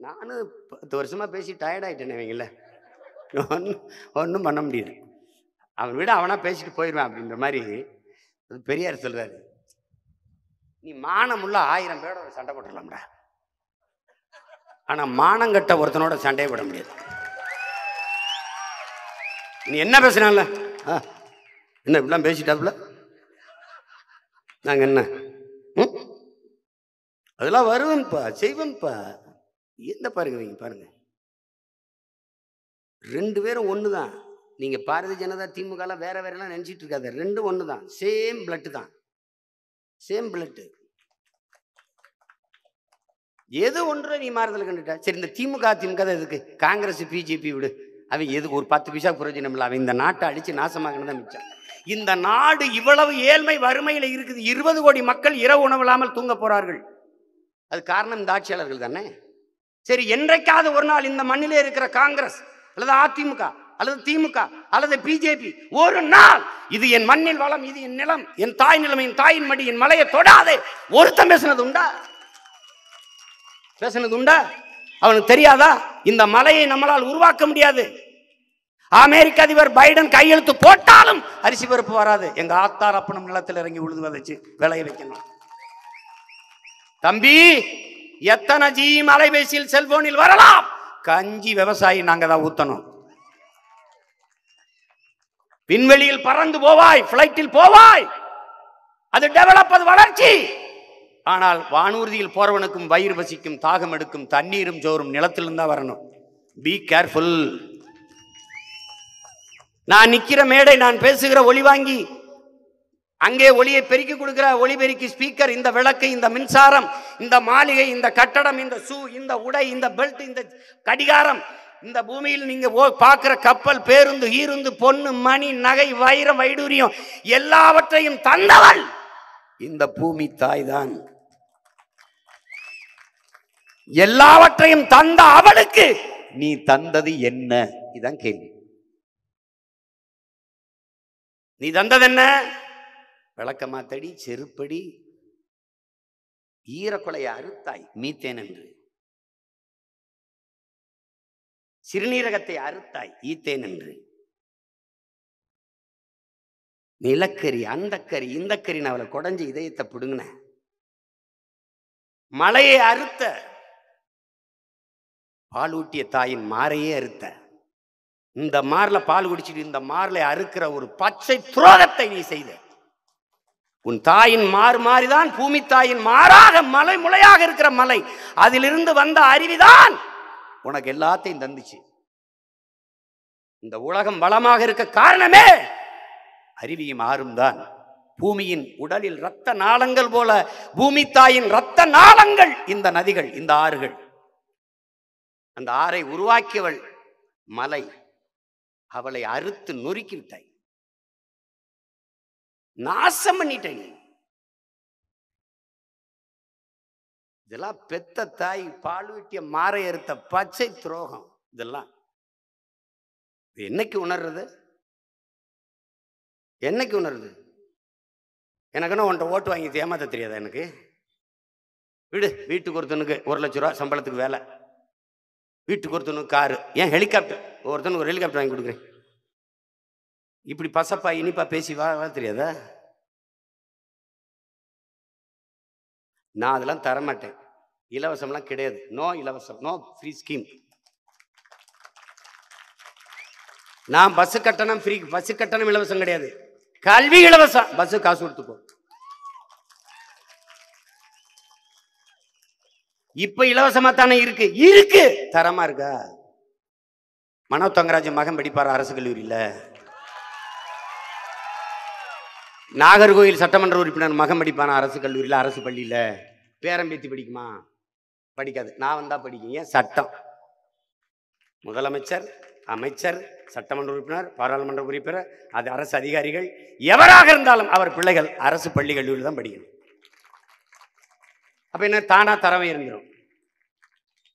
நானும் 10 வருஷமா பேசி டயர்ட் ஆயிட்டேன். இவங்கள ஒன்றும் பண்ண முடியாது. அவன் விட அவனா பேசிட்டு போயிடுவான் அப்படின்ற மாதிரி பெரியார் சொல்றாரு. நீ மானமுள்ள 1000 பேரோட சண்டை போட்டுடலாம்டா, ஆனா மானங்கட்ட ஒருத்தனோட சண்டையை போட முடியாது. நீ என்ன பேசுனால, என்ன இப்படிலாம் பேசிட்டாப்புல, நாங்க என்ன அதெல்லாம் வருவேன்ப்பா, செய்வேன்ப்பா. என்ன பாருங்க, நீங்க பாருங்க, 2 பேரும் ஒண்ணுதான். நீங்க பாரதிய ஜனதா திமுக வேற வேறலாம் நினைச்சிட்டு இருக்காது, 2 ஒண்ணுதான், சேம் பிளட் தான், சேம் பிளட். எது ஒன்று நீ மாறுதல் கண்டுட்டா சரி. இந்த திமுக தான் எதுக்கு, காங்கிரஸ் பிஜேபி விடு, அவங்க எதுக்கு, ஒரு 10 பைசா பிரயோஜனம் இல்லை. அவன் இந்த நாட்டை அடிச்சு நாசமாகணும் தான் மிச்சம். இந்த நாடு இவ்வளவு ஏழ்மை வறுமையில இருக்குது. 20 கோடி மக்கள் இரவு உணவு இல்லாமல் தூங்க போறார்கள். அது காரணம் இந்த ஆட்சியாளர்கள் தானே. சரி, என்றைக்காவது ஒரு நாள் இந்த மண்ணிலே இருக்கிற காங்கிரஸ் அல்லது அதிமுக அல்லது திமுக அல்லது பிஜேபி ஒரு நாள் இது என் மண்ணில் வளம், இது என் நிலம், என் தாய் நிலம், என் தாயின் மடி, என் மலையை தொடாதே ஒருத்தன் பேசுனது உண்டா? பேசுனது உண்டா? அவனுக்கு தெரியாதா இந்த மலையை நம்மளால் உருவாக்க முடியாது? அமெரிக்க அதிபர் பைடன் கையெழுத்து போட்டாலும் அரிசி பருப்பு வராது. எங்க ஆத்தார் அப்பனும் நிலத்தில் இறங்கி உழுது வச்சு விளைய வைக்கணும். தம்பி, எத்தனை ஜி அலைபேசியில் செல்போனில் வரலாம், கஞ்சி விவசாயி நாங்க தான் ஊத்தணும். விண்வெளியில் பறந்து போவாய், பிளைட்டில் போவாய், அது டெவலப், அது வளர்ச்சி. ஆனால் வானூர்தியில் போறவனுக்கும் வயிறு பசிக்கும், தாகம் எடுக்கும், தண்ணீரும் ஜோறும் நிலத்திலிருந்தா வரணும். Be careful. நான் நிக்கிற மேடை, நான் பேசுகிற ஒளி வாங்கி, அங்கே ஒளியை பெருக்கி கொடுக்கிற ஒளிபெருக்கி ஸ்பீக்கர், இந்த விளக்கு, இந்த மின்சாரம், இந்த மாளிகை, இந்த கட்டடம், இந்த ஷூ, இந்த உடை, இந்த பெல்ட், இந்த கடிகாரம், இந்த பூமியில் நீங்க பார்க்கிற கப்பல், பேருந்து, ஈருந்து, பொண்ணு, மணி, நகை, வைரம், வைடூரியம் எல்லாவற்றையும் தந்தவள் இந்த பூமி தாய் தான். எல்லாவற்றையும் தந்த அவளுக்கு நீ தந்தது என்ன? இதான் கேள்வி. நீ தந்தது என்ன? விளக்கமாத்தடி, செருப்படி, ஈரக்கொலையை அறுத்தாய் மீத்தேன் என்று, சிறுநீரகத்தை அறுத்தாய் ஈத்தேன் என்று, நிலக்கரி, அந்த கறி, இந்த கறி, அவளை குடஞ்சி இதயத்தை பிடுங்கின, மலையை அறுத்த, பால் ஊட்டிய தாயின் மாரையே அறுத்த, இந்த மார்ல பால் குடிச்சிட்டு இந்த மார்ல அறுக்கிற ஒரு பச்சை துரோகத்தை நீ செய்த. உன் தாயின் மாறு மாறிதான் பூமி தாயின் மாறாக மலை முளையாக இருக்கிற மலை, அதிலிருந்து வந்த அருவிதான் உனக்கு எல்லாத்தையும் தந்துச்சு. இந்த உலகம் வளமாக இருக்க காரணமே அருவியும் ஆறும் தான். பூமியின் உடலில் இரத்த நாளங்கள் போல பூமி தாயின் இரத்த நாளங்கள் இந்த நதிகள், இந்த ஆறுகள். அந்த ஆறை உருவாக்கியவள் மலை, அவளை அறுத்து நொறுக்கி விட்டாய், நாசம் பண்ணிட்டை. இதெல்லாம் பெத்த தாய் பால் வீட்டிய மாறை அறுத்த பச்சை துரோகம். இதெல்லாம் என்னைக்கு உணர்றது? என்னைக்கு உணர்றது? எனக்குன்னா உன்ட்ட ஓட்டு வாங்கி ஏமாத்த தெரியாதா எனக்கு? விடு, வீட்டுக்கு ஒருத்தனுக்கு 1 லட்ச ரூபா சம்பளத்துக்கு வேலை, வீட்டுக்கு ஒருத்தனுக்கு காரு, ஏன் ஹெலிகாப்டர், ஒருத்தனுக்கு ஒரு ஹெலிகாப்டர் வாங்கி கொடுக்குறேன். இப்படி பசப்பா இனிப்பா பேசி வா தெரியாதா? நான் அதெல்லாம் தரமாட்டேன். இலவசம்லாம் கிடையாது. நோ இலவசம், நோ ஃப்ரீ ஸ்கீம். நான் பஸ் கட்டணம் ஃப்ரீ, பஸ் கட்டணம் இலவசம் கிடையாது. கல்வி இலவசம், பஸ் காசு கொடுத்துப்போ. இப்ப இலவசமா தானே இருக்கு, இருக்கு தரமா இருக்கா? மனோ தங்கராஜ் மகன் படிப்பார் அரசு கல்லூரியில. நாகர்கோவில் சட்டமன்ற உறுப்பினர் மகன் படிப்பான அரசு கல்லூரியில், அரசு பள்ளியில். பேரம்பேத்தி படிக்குமா? படிக்காது. நான் வந்தா படிக்கும். ஏன்? சட்டம். முதலமைச்சர், அமைச்சர், சட்டமன்ற உறுப்பினர், பாராளுமன்ற உறுப்பினர், அது அரசு அதிகாரிகள் எவராக இருந்தாலும் அவர் பிள்ளைகள் அரசு பள்ளி கல்லூரியில் தான் படிக்கணும். அப்ப என்ன தானா தரவே இருந்துடும்.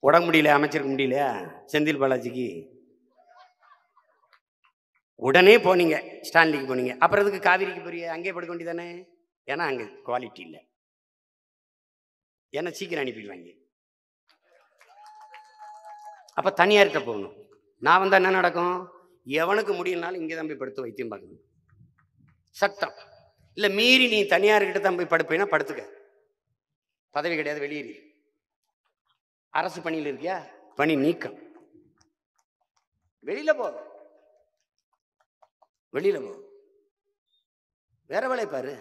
உடம்பு முடியல, அமைச்சருக்கு முடியல, செந்தில் பாலாஜிக்கு உடனே போனீங்க, ஸ்டான்லிக்கு போனீங்க, அப்புறம் அதுக்கு காவிரிக்கு போறீங்க, அங்கே படுக்க வேண்டியதானே? ஏன்னா அங்கே குவாலிட்டி இல்லை, ஏன்னா சீக்கிரம் அனுப்பிடுவாங்க. அப்போ தனியார்கிட்ட போகணும். நான் வந்தால் என்ன நடக்கும்? எவனுக்கு முடியலனாலும் இங்கே தான் போய் படுத்து வைத்தியம் பார்க்கணும். சட்டம் இல்லை, மீறி நீ தனியார்கிட்ட தான் போய் படுப்பேன்னா படுத்துக்க, பதவி கிடையாது, வெளியேறி. அரசு பணியில் இருக்கியா, பணி நீக்கம், வெளியில போ, வெளியில போ, வேற வேலையை பாரு.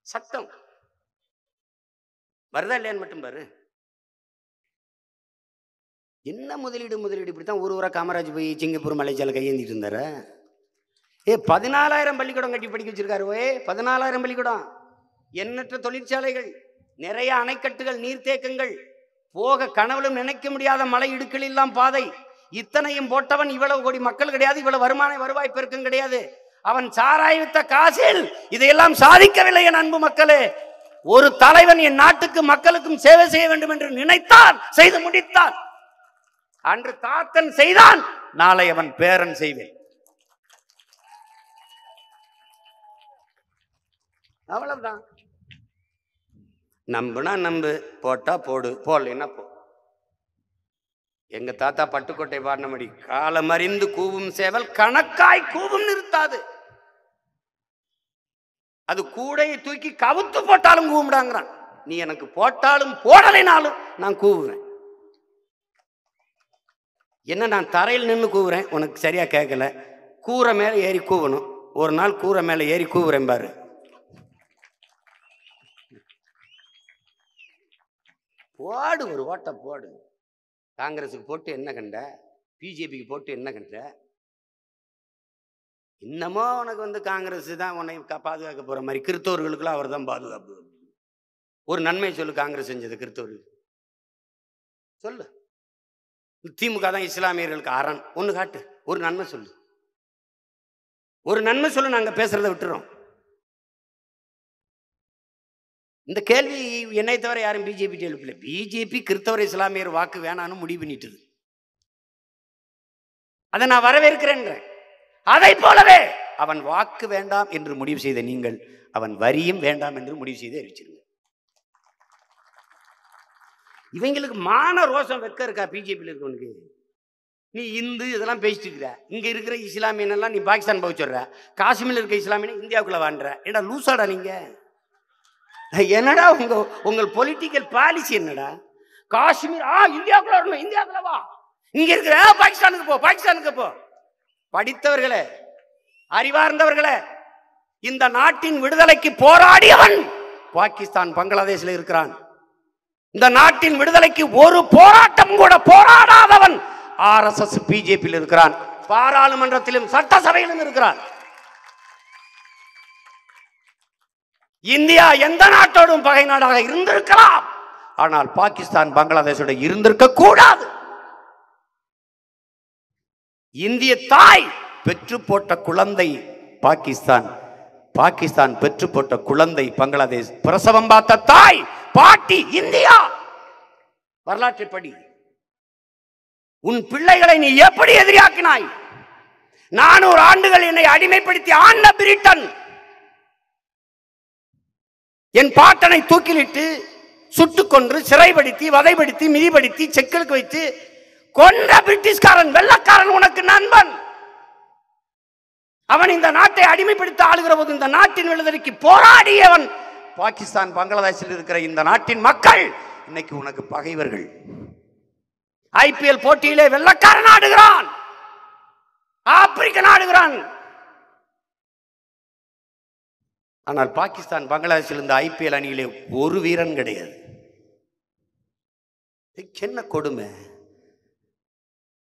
சட்டம் வருதா இல்லையான்னு மட்டும் பாரு. என்ன முதலீடு இப்படித்தான் ஊரா காமராஜ் போய் சிங்கப்பூர் மலேசியாவில் கையேந்திட்டு இருந்தார. 14,000 பள்ளிக்கூடம் கட்டி படிக்க வச்சிருக்காரு. 14,000 பள்ளிக்கூடம், எண்ணற்ற தொழிற்சாலைகள், நிறைய அணைக்கட்டுகள், நீர்த்தேக்கங்கள், போக கனவுலும் நினைக்க முடியாத மலை இடுக்கள் எல்லாம் பாதை. இத்தனையும் போட்டவன் இவ்வளவு கோடி மக்கள் கிடையாது, இவ்வளவு வருவாய் பெருக்கம் கிடையாது. அவன் சாராய் வித்த காசில் இதையெல்லாம் சாதிக்கவில்லை. என் அன்பு மக்களே, ஒரு தலைவன் என் நாட்டுக்கு மக்களுக்கும் சேவை செய்ய வேண்டும் என்று நினைத்தான், செய்து முடித்தான். அன்று தாத்தன் செய்தான், நாளை அவன் பேரன் செய்வேன். அவ்வளவுதான். நம்புனா நம்பு, போட்டா போடு, போடலைன்னா போ. எங்க தாத்தா பட்டுக்கோட்டை பாடினபடி, காலமறிந்து கூவும் சேவல் கணக்காய் கூவும் நிறுத்தாது. அது கூடையை தூக்கி கவுத்து போட்டாலும் கூவுடாங்கிறான். நீ எனக்கு போட்டாலும் போடலைனாலும் நான் கூவுவேன். என்ன, நான் தரையில் நின்று கூவுறேன், உனக்கு சரியா கேட்கல, கூரை மேலே ஏறி கூவணும். ஒரு நாள் கூரை மேலே ஏறி கூவுறேன் பாரு. போடு, ஒரு ஓட்ட போடு. காங்கிரஸுக்கு போட்டு என்ன கண்ட, பிஜேபிக்கு போட்டு என்ன கண்ட? இன்னமோ உனக்கு காங்கிரஸ் தான் உன்னை பாதுகாக்க போற மாதிரி, கிறிஸ்தவர்களுக்கெல்லாம் அவர் தான் பாதுகாப்பு. ஒரு நன்மை சொல்லு, காங்கிரஸ் செஞ்சது கிறிஸ்தவர்கள் சொல்லு. திமுக தான் இஸ்லாமியர்களுக்கு அரண், ஒன்று காட்டு. ஒரு நன்மை சொல்லு, ஒரு நன்மை சொல்லு. நாங்கள் பேசுறதை விட்டுறோம். இந்த கேள்வி என்னை தவிர யாரும் பிஜேபி எழுப்பல. பிஜேபி கிறிஸ்தவர் இஸ்லாமியர் வாக்கு வேணான்னு முடிவு பண்ணிட்டுது. அதை நான் வரவேற்கிறேன். அதை போலவே அவன் வாக்கு வேண்டாம் என்று முடிவு செய்த நீங்கள், அவன் வரியும் வேண்டாம் என்று முடிவு செய்து அறிவிச்சிருங்க. இவங்களுக்கு மான ரோஷம் வெக்க இருக்கா? பிஜேபியில் இருக்கவனுக்கு நீ இந்து இதெல்லாம் பேசிட்டு இருக்கிற, இங்க இருக்கிற இஸ்லாமியனெல்லாம் நீ பாகிஸ்தான் போய் சொல்ற, காஷ்மீர்ல இருக்க இஸ்லாமியனை இந்தியாவுக்குள்ள வாழ்ற. ஏடா லூசாடா நீங்க? என்னடா உங்கள் பொலிட்டிக்கல் பாலிசி என்னடா? காஷ்மீர் இந்தியாவுக்குள்ள வரணும், இந்தியாவுக்குள்ள வா, இங்க இருக்கிற பாகிஸ்தானுக்கு போ, பாகிஸ்தானுக்கு போ. படித்தவர்களே, அறிவார்ந்தவர்களே, இந்த நாட்டின் விடுதலைக்கு போராடியவன் பாகிஸ்தான் பங்களாதேஷில் இருக்கிறான். இந்த நாட்டின் விடுதலைக்கு ஒரு போராட்டம் கூட போராடாதவன் ஆர்எஸ்எஸ் பிஜேபியில் இருக்கிறான். பாராளுமன்றத்திலும் சட்டசபையிலும் இருக்கிறான். இந்தியா எந்த நாட்டோடும் பகை நாடாக இருந்திருக்கலாம், ஆனால் பாகிஸ்தான் பங்களாதேஷோட இருந்திருக்க கூடாது. இந்திய தாய் பெற்று போட்ட குழந்தை பாகிஸ்தான், பாகிஸ்தான் பெற்று போட்ட குழந்தை பங்களாதேஷ். பிரசவம் பார்த்த தாய் பாட்டி இந்தியா. வரலாற்றை படி. உன் பிள்ளைகளை நீ எப்படி எதிரியாக்கினாய்? 400 ஆண்டுகள் என்னை அடிமைப்படுத்தி ஆண்ட பிரிட்டன் என் பாட்டனை தூக்கிலிட்டு சுட்டுக்கொன்று சிறைப்படுத்தி வதைப்படுத்தி மிதிப்படுத்தி செக்கிலுக்கு வைத்து கொன்ற பிரிட்டிஷ்காரன் வெள்ளக்காரன் உனக்கு நண்பன். அவன் இந்த நாட்டை அடிமைப்படுத்த ஆளுகிற போது இந்த நாட்டின் விடுதலைக்கு போராடியவன். பாகிஸ்தான் பங்களாதேஷில் இருக்கிற இந்த நாட்டின் மக்கள் இன்னைக்கு உனக்கு பகைவர்கள். IPL போட்டியிலே வெள்ளக்காரன் ஆடுகிறான், ஆப்பிரிக்கன் ஆடுகிறான். ஆனால் பாகிஸ்தான் பங்களாதேஷில் இருந்த IPL அணியிலே ஒரு வீரன் கிடையாது. என்ன கொடுமை!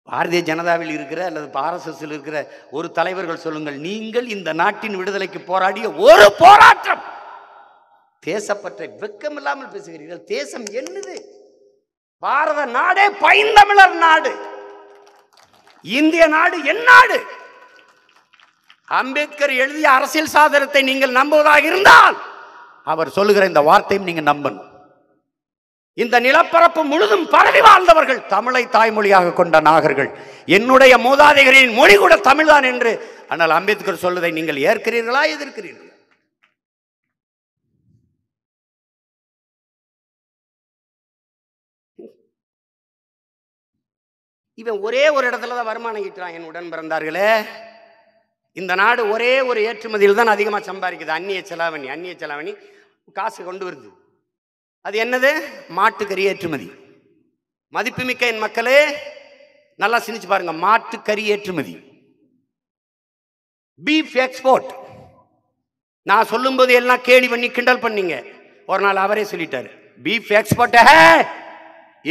பாரதிய ஜனதாவில் இருக்கிற அல்லது RSS இருக்கிற ஒரு தலைவர்கள் சொல்லுங்கள், நீங்கள் இந்த நாட்டின் விடுதலைக்கு போராடிய ஒரு போராட்டம், தேசப்பற்றை வெக்கம் இல்லாமல் பேசுகிறீர்கள். தேசம் என்னது? பாரத நாடே பைந்தமிழர் நாடு. இந்திய நாடு என் நாடு. அம்பேத்கர் எழுதிய அரசியல் சாதனத்தை நீங்கள் நம்புவதாக இருந்தால் அவர் சொல்லுகிற இந்த வார்த்தையும் நீங்க நம்பணும். இந்த நிலப்பரப்பு முழுதும் பரவி வாழ்ந்தவர்கள், தமிழை தாய்மொழியாக கொண்ட நாகர்கள். என்னுடைய மூதாதைகளின் மொழி கூட தமிழ்தான் என்று ஆனால் அம்பேத்கர் சொல்வதை நீங்கள் ஏற்கிறீர்களா, எதிர்க்கிறீர்களா? இவன் ஒரே ஒரு இடத்துல தான் வருமானம் ஈட்டுறான். என் உடன் பிறந்தார்களே, இந்த நாடு ஒரே ஒரு ஏற்றுமதியில் தான் அதிகமாக சம்பாதிக்குது. அந்நிய செலாவணி காசு கொண்டு வருது. அது என்னது? மாட்டுக்கறி ஏற்றுமதி. மதிப்புமிக்க என் மக்களே, நல்லா சிந்திச்சு பாருங்க. மாட்டுக்கறி ஏற்றுமதி, பீஃப் எக்ஸ்போர்ட். நான் சொல்லும்போது எல்லாம் கேலி பண்ணி கிண்டல் பண்ணீங்க. ஒரு நாள் அவரே சொல்லிட்டாரு, beef export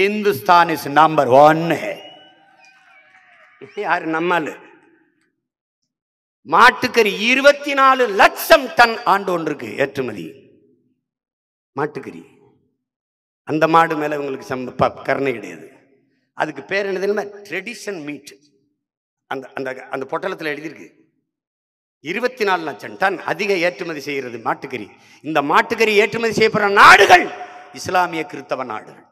Hindustan is number 1. யாரு? நம்மால். மாட்டுக்கறி 24 லட்சம் டன் ஆண்டு ஒன்றுக்கு ஏற்றுமதி. மாட்டுக்கறி. அந்த மாடு மேல உங்களுக்கு கருணை கிடையாது. அதுக்கு பேர் என்ன தெரியுமா? Tradition meet. அந்த அந்த அந்த பொட்டலத்தில் எழுதியிருக்கு. 24 லட்சம் டன் அதிக ஏற்றுமதி செய்கிறது மாட்டுக்கறி. இந்த மாட்டுக்கறி ஏற்றுமதி செய்யப்படுற நாடுகள் இஸ்லாமிய கிறிஸ்தவ நாடுகள்.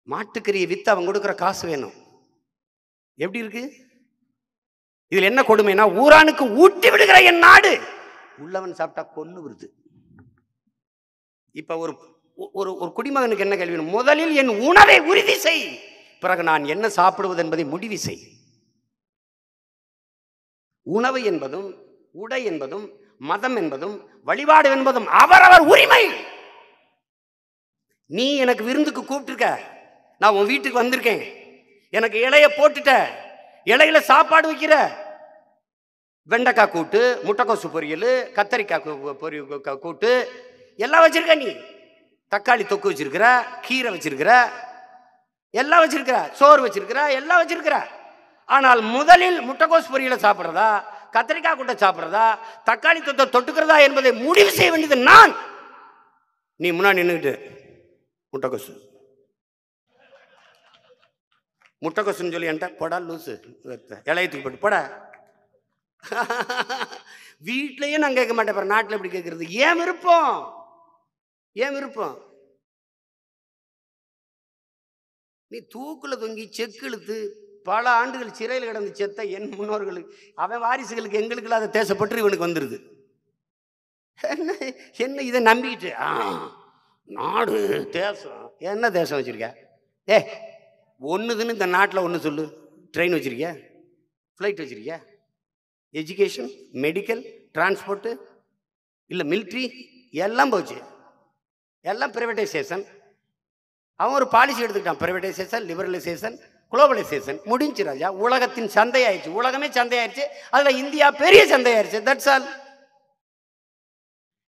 மாட்டுக்கறியை வித்து அவன் கொடுக்குற காசு வேணும். எப்படி இருக்கு? இதில் என்ன கொடுமைனா, ஊரானுக்கு ஊட்டி விடுகிற என் நாடு உள்ளவன் சாப்பிட்டா கொன்னு வருது. இப்ப ஒரு ஒரு குடிமகனுக்கு என்ன கேள்வி? முதலில் என் உணவை உறுதி செய், பிறகு நான் என்ன சாப்பிடுவது என்பதை முடிவு செய். உணவு என்பதும் உடை என்பதும் மதம் என்பதும் வழிபாடு என்பதும் அவரவர் உரிமை. நீ எனக்கு விருந்துக்கு கூப்பிட்டுருக்க, நான் உன் வீட்டுக்கு வந்திருக்கேன், எனக்கு இலைய போட்டுட்ட, இலையில சாப்பாடு வைக்கிற, வெண்டைக்காய் கூட்டு, முட்டைக்கோசு பொரியல், கத்தரிக்காய் கூட்டு எல்லாம் வச்சிருக்க. நீ தக்காளி தொக்கு வச்சிருக்கிற, கீரை வச்சிருக்கிற, எல்லாம் வச்சிருக்கிற, சோறு வச்சிருக்கிற, எல்லாம் வச்சிருக்கிற. ஆனால் முதலில் முட்டைக்கோசு பொரியலை சாப்பிட்றதா, கத்திரிக்காய் கூட்டை சாப்பிட்றதா, தக்காளி தொத்தை தொட்டுக்கிறதா என்பதை முடிவு செய்ய வேண்டியது நான். நீ முன்னாடி நின்றுக்கிட்டு முட்டைக்கோசு முட்டைக்கோசுன்னு சொல்லி என்கிட்ட போடா லூசு, இலையத்துக்கு போட்டு போட. வீட்லயே நான் கேட்க மாட்டேன், நாட்டில் எப்படி கேட்கறது? ஏன் விருப்பம்? ஏன் விருப்பம்? நீ தூக்குல தொங்கி செக்கு இழுத்து பல ஆண்டுகள் சிறையில் கிடந்து செத்த என் முன்னோர்களுக்கு, அவன் வாரிசுகளுக்கு, எங்களுக்கு இல்லாத தேசப்பட்டு இவனுக்கு வந்துடுது. என்ன இதை நம்பிக்கிட்டு நாடு தேசம், என்ன தேசம் வச்சிருக்க? ஒன்றுதுன்னு இந்த நாட்டில் ஒன்று சொல்லு. ட்ரெயின் வச்சிருக்கியா? ஃப்ளைட் வச்சிருக்கியா? எஜுகேஷன், மெடிக்கல், டிரான்ஸ்போர்ட்டு, இல்லை மிலிட்ரி, எல்லாம் போச்சு. எல்லாம் பிரைவேட்டைசேஷன். அவன் ஒரு பாலிசி எடுத்துக்கிட்டான். Privatization, liberalization, globalization. முடிஞ்சு ராஜா. உலகத்தின் சந்தை ஆயிடுச்சு. உலகமே சந்தை ஆயிடுச்சு. அதில் இந்தியா பெரிய சந்தை ஆயிடுச்சு. That's all.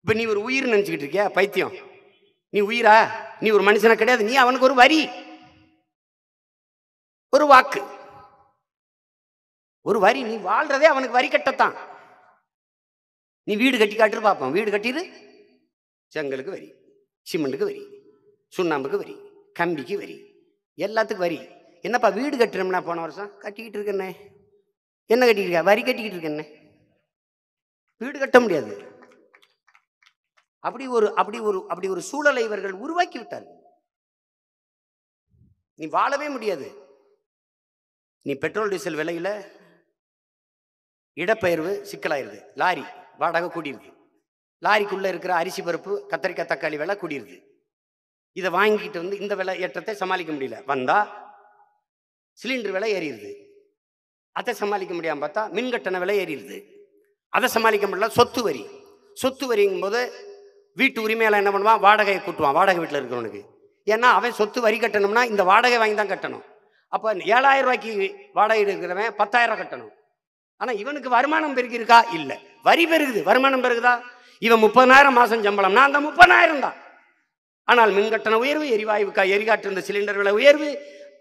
இப்போ நீ ஒரு உயிர் நினச்சிக்கிட்டு இருக்கியா? பைத்தியம். நீ உயிரா? நீ ஒரு மனுஷனா கிடையாது. நீ அவனுக்கு ஒரு வரி, ஒரு வாக்கு, ஒரு வரி. நீ வாழ்றதே அவனுக்கு வரி கட்டத்தான். நீ வீடு கட்டி காட்டு பார்ப்போம். வீடு கட்டிடு, செங்கலுக்கு வரி, சிமெண்ட்டுக்கு வரி, சுண்ணாம்புக்கு வரி, கம்பிக்கு வரி, எல்லாத்துக்கும் வரி. என்னப்பா வீடு கட்டுறோம்னா போன வருஷம் கட்டிக்கிட்டு இருக்கேன்னே. என்ன கட்டிக்கிட்டு இருக்க? வரி கட்டிக்கிட்டு இருக்கேன்னே. வீடு கட்ட முடியாது. அப்படி ஒரு சூழலை இவர்கள் உருவாக்கி விட்டார்கள். நீ வாழவே முடியாது. நீ பெட்ரோல் டீசல் விலையில இடப்பெயர்வு சிக்கலாயிருது. லாரி வாடகை கூடியிருக்கு. லாரிக்குள்ளே இருக்கிற அரிசி பருப்பு கத்தரிக்காய் தக்காளி விலை கூடிருது. இதை வாங்கிட்டு வந்து இந்த விலை ஏற்றத்தை சமாளிக்க முடியல. வந்தால் சிலிண்டர் விலை ஏறிடுது. அதை சமாளிக்க முடியாமல் பார்த்தா மின்கட்டண விலை ஏறிடுது. அதை சமாளிக்க முடியல. சொத்து வரிங்கும் போது வீட்டு உரிமையாளர் என்ன பண்ணுவான்? வாடகையை கூட்டுவான் வாடகை வீட்டில் இருக்கிறவனுக்கு. ஏன்னா அவன் சொத்து வரி கட்டணும்னா இந்த வாடகை வாங்கி தான் கட்டணும். அப்போ 7000 ரூபாய்க்கு வாடகை இருக்கிறவன் 10,000 கட்டணும். ஆனால் இவனுக்கு வருமானம் பெருகிருக்கா? இல்லை. வரி பெருகுது, வருமானம் பெருகுதா? இவன் 30,000 மாதம் சம்பளம்னா அந்த 30,000 தான். ஆனால் மின்கட்டண உயர்வு, எரிகாற்று இந்த சிலிண்டர் விலை உயர்வு,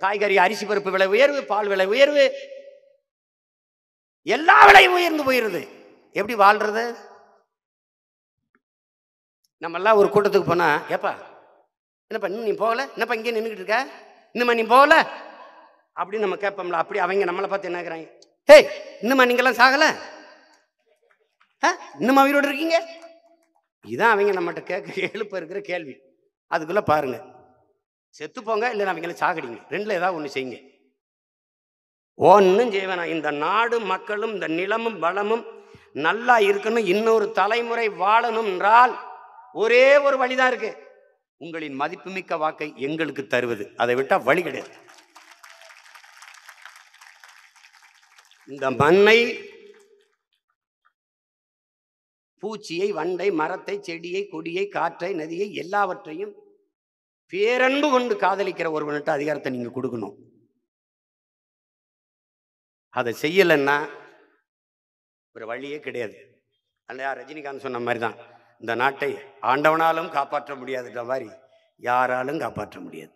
காய்கறி அரிசி பருப்பு விலை உயர்வு, பால் விலை உயர்வு, எல்லா விலையும் உயர்ந்து போயிருது. எப்படி வாழ்றது? நம்மெல்லாம் ஒரு கூட்டத்துக்கு போனா, ஏப்பா என்னப்பா இன்னும் நீ போகல, என்னப்பா இங்கே நின்றுக்கிட்டு இருக்க, இன்னுமா நீ போகல அப்படின்னு நம்ம கேட்போம்ல. அப்படி அவங்க நம்மளை பார்த்து என்ன கேட்குறாங்க? ஹேய், இன்னுமா நீங்கெல்லாம் சாகலை, இன்னுமா உயிரோடு இருக்கீங்க? இதுதான் அவங்க நம்மகிட்ட எழுப்ப இருக்கிற கேள்வி. அதுக்குள்ள பாருங்க, செத்து போங்க இல்லை அவங்கள சாகடிங்க, ரெண்டுல ஏதாவது ஒன்று செய்யுங்க. ஒன்றும் செய்வேனா? இந்த நாடு மக்களும் இந்த நிலமும் வளமும் நல்லா இருக்கணும், இன்னொரு தலைமுறை வாழணும் என்றால் ஒரே ஒரு வழிதான் இருக்கு. உங்களின் மதிப்புமிக்க வாக்கை எங்களுக்கு தருவது. அதை விட்டா வழி கிடையாது. இந்த மண்ணை, பூச்சியை, வண்டை, மரத்தை, செடியை, கொடியை, காற்றை, நதியை எல்லாவற்றையும் பேரன்பு கொண்டு காதலிக்கிற ஒருவன்கிட்ட அதிகாரத்தை நீங்க கொடுக்கணும். அதை செய்யலைன்னா ஒரு வழியே கிடையாது. அல்லையா? ரஜினிகாந்த் சொன்ன மாதிரி தான், இந்த நாட்டை ஆண்டவனாலும் காப்பாற்ற முடியாதுன்ற மாதிரி யாராலும் காப்பாற்ற முடியாது.